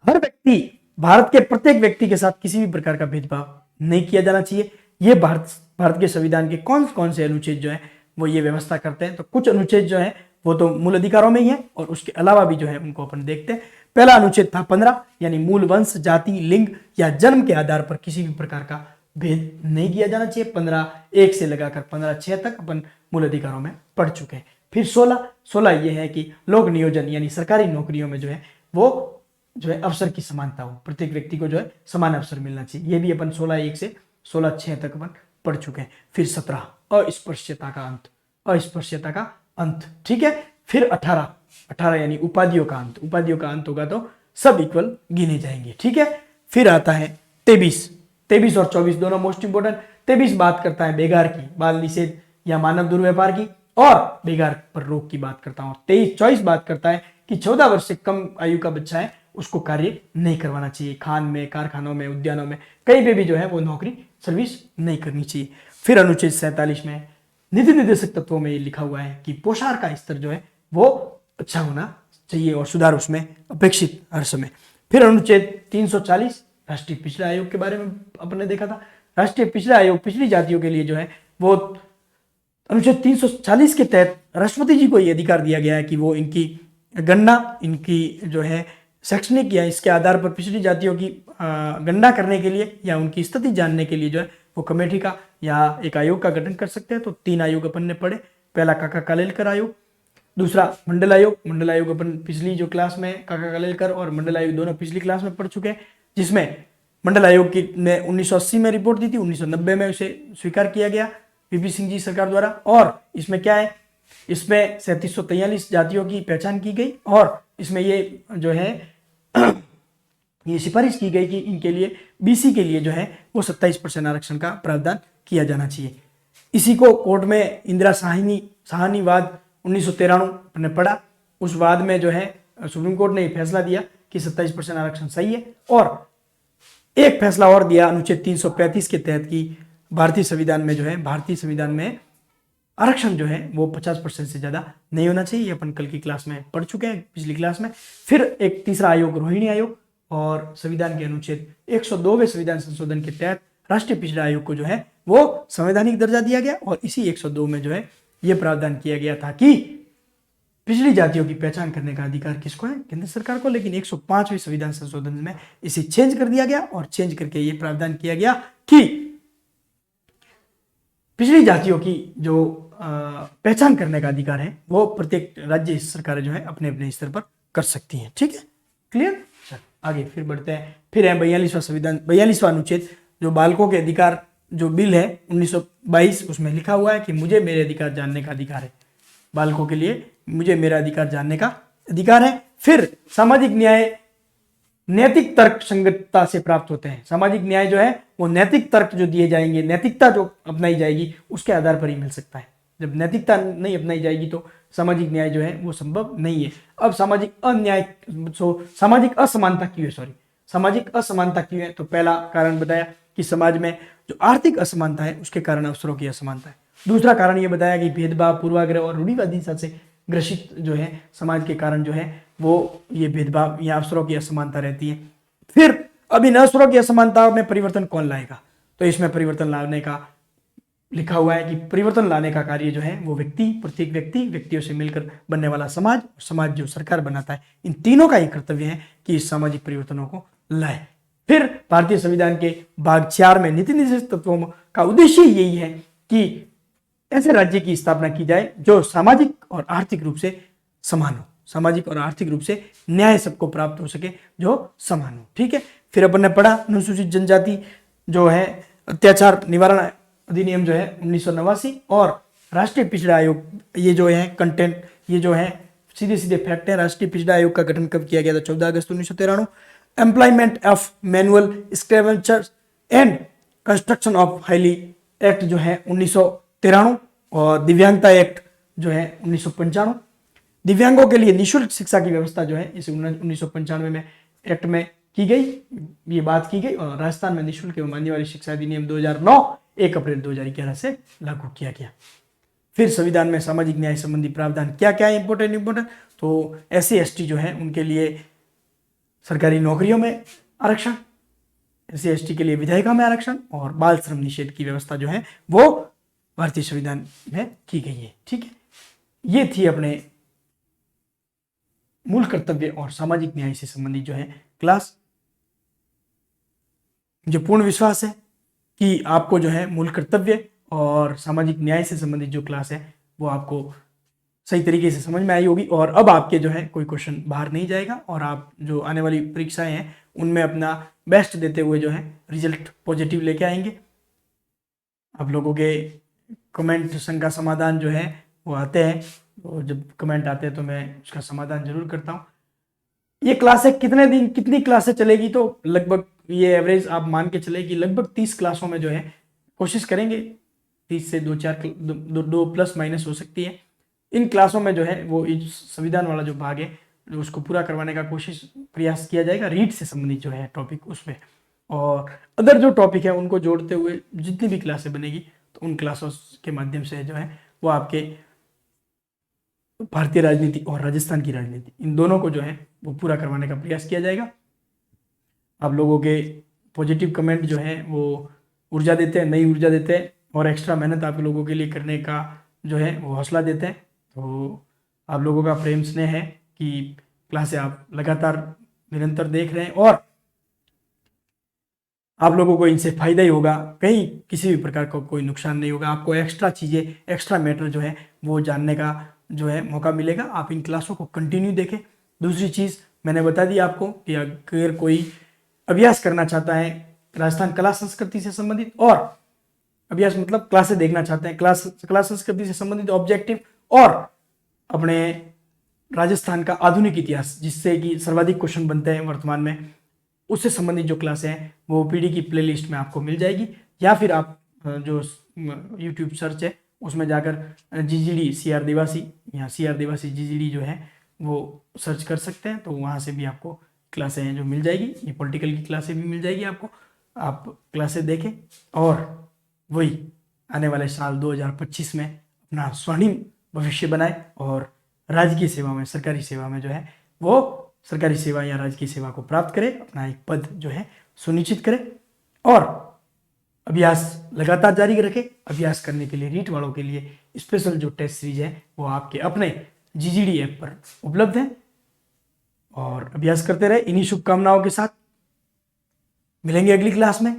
हर व्यक्ति, भारत के प्रत्येक व्यक्ति के साथ किसी भी प्रकार का भेदभाव नहीं किया जाना चाहिए। ये भारत के संविधान के कौन कौन से अनुच्छेद जो है वो ये व्यवस्था करते हैं। तो कुछ अनुच्छेद जो है वो तो मूल अधिकारों में ही है और उसके अलावा भी जो है उनको अपन देखते हैं। पहला अनुच्छेद था 15 यानी मूल वंश, जाति, लिंग या जन्म के आधार पर किसी भी प्रकार का भेद नहीं किया जाना चाहिए। 15(1) से लगाकर 15(6) तक अपन मूल अधिकारों में पढ़ चुके हैं। फिर 16 ये है कि लोक नियोजन यानी सरकारी नौकरियों में जो है वो जो है अवसर की समानता हो, प्रत्येक व्यक्ति को जो है समान अवसर मिलना चाहिए। ये भी अपन 16(1) से 16(6) तक अपन पढ़ चुके हैं। फिर 17 अस्पृश्यता का अंत, अस्पृश्यता का अंत। ठीक है। फिर 18 यानी उपाधियों का अंत, उपाधियों का अंत होगा तो सब इक्वल गिने जाएंगे। ठीक है। फिर आता है 23 और 24 दोनों मोस्ट इंपोर्टेंट। 23 बात करता है बेगार की, बाल निषेध या मानव दुर्व्यवहार की और बेगार पर रोक की बात करता हूँ। 24 बात करता है कि 14 वर्ष से कम आयु का बच्चा है उसको कार्य नहीं करवाना चाहिए, खान में, कारखानों में, उद्यानों में, कहीं पे भी जो है वो नौकरी सर्विस नहीं करनी चाहिए। फिर अनुच्छेद 47 में नीति निर्देशक तत्वों में लिखा हुआ है कि पोषाहार का स्तर जो है वो अच्छा होना चाहिए और सुधार उसमें अपेक्षित हर समय। फिर अनुच्छेद 340 राष्ट्रीय पिछड़ा आयोग के बारे में अपने देखा था। राष्ट्रीय पिछड़ा आयोग पिछड़ी जातियों के लिए जो है वो अनुच्छेद 340 के तहत राष्ट्रपति जी को ये अधिकार दिया गया है कि वो इनकी गणना, इनकी जो है शैक्षणिक या इसके आधार पर पिछड़ी जातियों की गणना करने के लिए या उनकी स्थिति जानने के लिए जो है वो कमेटी का या एक आयोग का गठन कर सकते हैं। तो 3 आयोग अपन ने पढ़े। पहला काका कालेलकर आयोग, दूसरा मंडल आयोग। मंडल आयोग अपन पिछली जो क्लास में काका कालेलकर और मंडल आयोग दोनों पिछली क्लास में पढ़ चुके हैं, जिसमें मंडल आयोग की ने 1980 में रिपोर्ट दी थी, 1990 में उसे स्वीकार किया गया वीपी सिंह जी सरकार द्वारा। और इसमें क्या है, इसमें 3743 जातियों की पहचान की गई और इसमें ये जो है ये सिफारिश की गई कि इनके लिए बीसी के लिए जो है वो 27% आरक्षण का प्रावधान किया जाना चाहिए। इसी को कोर्ट में इंदिरा साहनी वाद 1993 ने पढ़ा। उस वाद में जो है सुप्रीम कोर्ट ने ये फैसला दिया कि 27% आरक्षण सही है और एक फैसला और दिया अनुच्छेद 335 के तहत कि भारतीय संविधान में जो है भारतीय संविधान में आरक्षण जो है वो 50% से ज्यादा नहीं होना चाहिए। अपन कल की क्लास में पढ़ चुके हैं, पिछली क्लास में। फिर एक तीसरा आयोग रोहिणी आयोग और संविधान के अनुच्छेद 102वें संविधान संशोधन के तहत राष्ट्रीय पिछड़ा आयोग को जो है वो संवैधानिक दर्जा दिया गया और इसी 102 में जो है ये प्रावधान किया गया था कि पिछड़ी जातियों की पहचान करने का अधिकार किसको है, केंद्र सरकार को। लेकिन 105वें संविधान संशोधन में इसे चेंज कर दिया गया और चेंज करके ये प्रावधान किया गया कि पिछड़ी जातियों की जो पहचान करने का अधिकार है वो प्रत्येक राज्य सरकारें जो है अपने अपने स्तर पर कर सकती हैं। ठीक है, क्लियर। आगे फिर बढ़ते हैं। फिर है 42वां संविधान 42वां अनुच्छेद जो बालकों के अधिकार जो बिल है 1922, उसमें लिखा हुआ है कि मुझे मेरे अधिकार जानने का अधिकार है। बालकों के लिए मुझे मेरा अधिकार जानने का अधिकार है। फिर सामाजिक न्याय नैतिक तर्क संगतता से प्राप्त होते हैं। सामाजिक न्याय जो है वो नैतिक तर्क जो दिए जाएंगे, नैतिकता जो अपनाई जाएगी उसके आधार पर ही मिल सकता है। जब नैतिकता नहीं अपनाई जाएगी तो सामाजिक न्याय जो है वो संभव नहीं है। अब सामाजिक सामाजिक असमानता क्यों है, सामाजिक असमानता क्यों है, तो पहला कारण बताया कि समाज में जो आर्थिक असमानता है उसके कारण अवसरों की असमानता है। दूसरा कारण ये बताया कि भेदभाव, पूर्वाग्रह और रूढ़िवादिता से ग्रसित जो है समाज के कारण जो है वो ये भेदभाव या अवसरों की असमानता रहती है। फिर अब इन अवसरों की असमानता में परिवर्तन कौन लाएगा, तो इसमें परिवर्तन लाने का लिखा हुआ है कि परिवर्तन लाने का कार्य जो है वो प्रत्येक व्यक्तियों से मिलकर बनने वाला समाज जो सरकार बनाता है, इन तीनों का ही कर्तव्य है कि इस सामाजिक परिवर्तनों को लाए। फिर भारतीय संविधान के भाग 4 में नीति निर्देशक तत्वों का उद्देश्य यही है कि ऐसे राज्य की स्थापना की जाए जो सामाजिक और आर्थिक रूप से समान हो, सामाजिक और आर्थिक रूप से न्याय सबको प्राप्त हो सके, जो समान हो। ठीक है, फिर अपन ने पढ़ा अनुसूचित जनजाति जो है अत्याचार निवारण अधिनियम जो है 1989 और राष्ट्रीय पिछड़ा आयोग, ये जो है कंटेंट, ये जो है सीधे फैक्ट है। राष्ट्रीय पिछड़ा आयोग का गठन कब किया गया था, 14 अगस्त 1993। Employment of manual scavengers and construction of dry act जो है 1993 और दिव्यांगता एक्ट जो है 1995। दिव्यांगों के लिए निःशुल्क शिक्षा की व्यवस्था जो है इस 1995 में एक्ट में की गई, ये बात की गई और राजस्थान में निःशुल्क एवं मान्य वाली शिक्षा अधिनियम 2009 1 अप्रैल 2011 से लागू किया गया। फिर संविधान में सामाजिक न्याय संबंधी प्रावधान क्या क्या है इंपॉर्टेंट, तो SC ST जो है उनके लिए सरकारी नौकरियों में आरक्षण, SC ST के लिए विधायिका में आरक्षण और बाल श्रम निषेध की व्यवस्था जो है वो भारतीय संविधान में की गई है। ठीक है, ये थी अपने मूल कर्तव्य और सामाजिक न्याय से संबंधित जो है क्लास। मुझे पूर्ण विश्वास है कि आपको जो है मूल कर्तव्य और सामाजिक न्याय से संबंधित जो क्लास है वो आपको सही तरीके से समझ में आई होगी और अब आपके जो है कोई क्वेश्चन बाहर नहीं जाएगा और आप जो आने वाली परीक्षाएं हैं उनमें अपना बेस्ट देते हुए जो है रिजल्ट पॉजिटिव लेके आएंगे। आप लोगों के कमेंट का समाधान जो है वो आते हैं, तो जब कमेंट आते हैं तो मैं उसका समाधान जरूर करता हूँ। ये क्लासें कितने दिन कितनी क्लासें चलेगी, तो लगभग ये एवरेज आप मान के चले कि लगभग 30 क्लासों में जो है कोशिश करेंगे, 30 से 2 प्लस माइनस हो सकती है। इन क्लासों में जो है वो संविधान वाला जो भाग है जो उसको पूरा करवाने का प्रयास किया जाएगा, रीड से संबंधित जो है टॉपिक उसमें, और अदर जो टॉपिक है उनको जोड़ते हुए जितनी भी क्लासें बनेगी तो उन क्लासों के माध्यम से जो है वो आपके भारतीय राजनीति और राजस्थान की राजनीति, इन दोनों को जो है वो पूरा करवाने का प्रयास किया जाएगा। आप लोगों के पॉजिटिव कमेंट जो है वो ऊर्जा देते हैं, नई ऊर्जा देते हैं और एक्स्ट्रा मेहनत आप लोगों के लिए करने का जो है वो हौसला देते हैं। तो आप लोगों का प्रेम स्नेह है कि क्लासें आप लगातार निरंतर देख रहे हैं और आप लोगों को इनसे फायदा ही होगा, कहीं किसी भी प्रकार का कोई नुकसान नहीं होगा। आपको एक्स्ट्रा चीज़ें, एक्स्ट्रा मैटर जो है वो जानने का जो है मौका मिलेगा। आप इन क्लासों को कंटिन्यू देखें। दूसरी चीज़ मैंने बता दी आपको कि अगर कोई अभ्यास करना चाहता है राजस्थान कला संस्कृति से संबंधित, और अभ्यास मतलब क्लासें देखना चाहते हैं कला संस्कृति से संबंधित ऑब्जेक्टिव और अपने राजस्थान का आधुनिक इतिहास जिससे कि सर्वाधिक क्वेश्चन बनते हैं वर्तमान में, उससे संबंधित जो क्लासें हैं वो पीडी की प्लेलिस्ट में आपको मिल जाएगी, या फिर आप जो यूट्यूब सर्च है उसमें जाकर जीजीडी सीआर देवासी या सीआर देवासी जीजीडी जो है वो सर्च कर सकते हैं। तो वहाँ से भी आपको क्लासें हैं जो मिल जाएगी, ये पॉलिटिकल की क्लासें भी मिल जाएगी आपको। आप क्लासें देखें और वही आने वाले साल 2025 में अपना स्वर्णिम भविष्य बनाए और राजकीय सेवा में, सरकारी सेवा में जो है वो सरकारी सेवा या राजकीय सेवा को प्राप्त करें, अपना एक पद जो है सुनिश्चित करें और अभ्यास लगातार जारी रखें। अभ्यास करने के लिए रीट वालों के लिए स्पेशल जो टेस्ट सीरीज है वो आपके अपने जीजीडी ऐप पर उपलब्ध है और अभ्यास करते रहे। इन्हीं शुभकामनाओं के साथ मिलेंगे अगली क्लास में।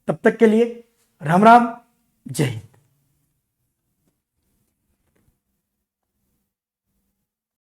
तब तक के लिए राम राम, जय हिंद।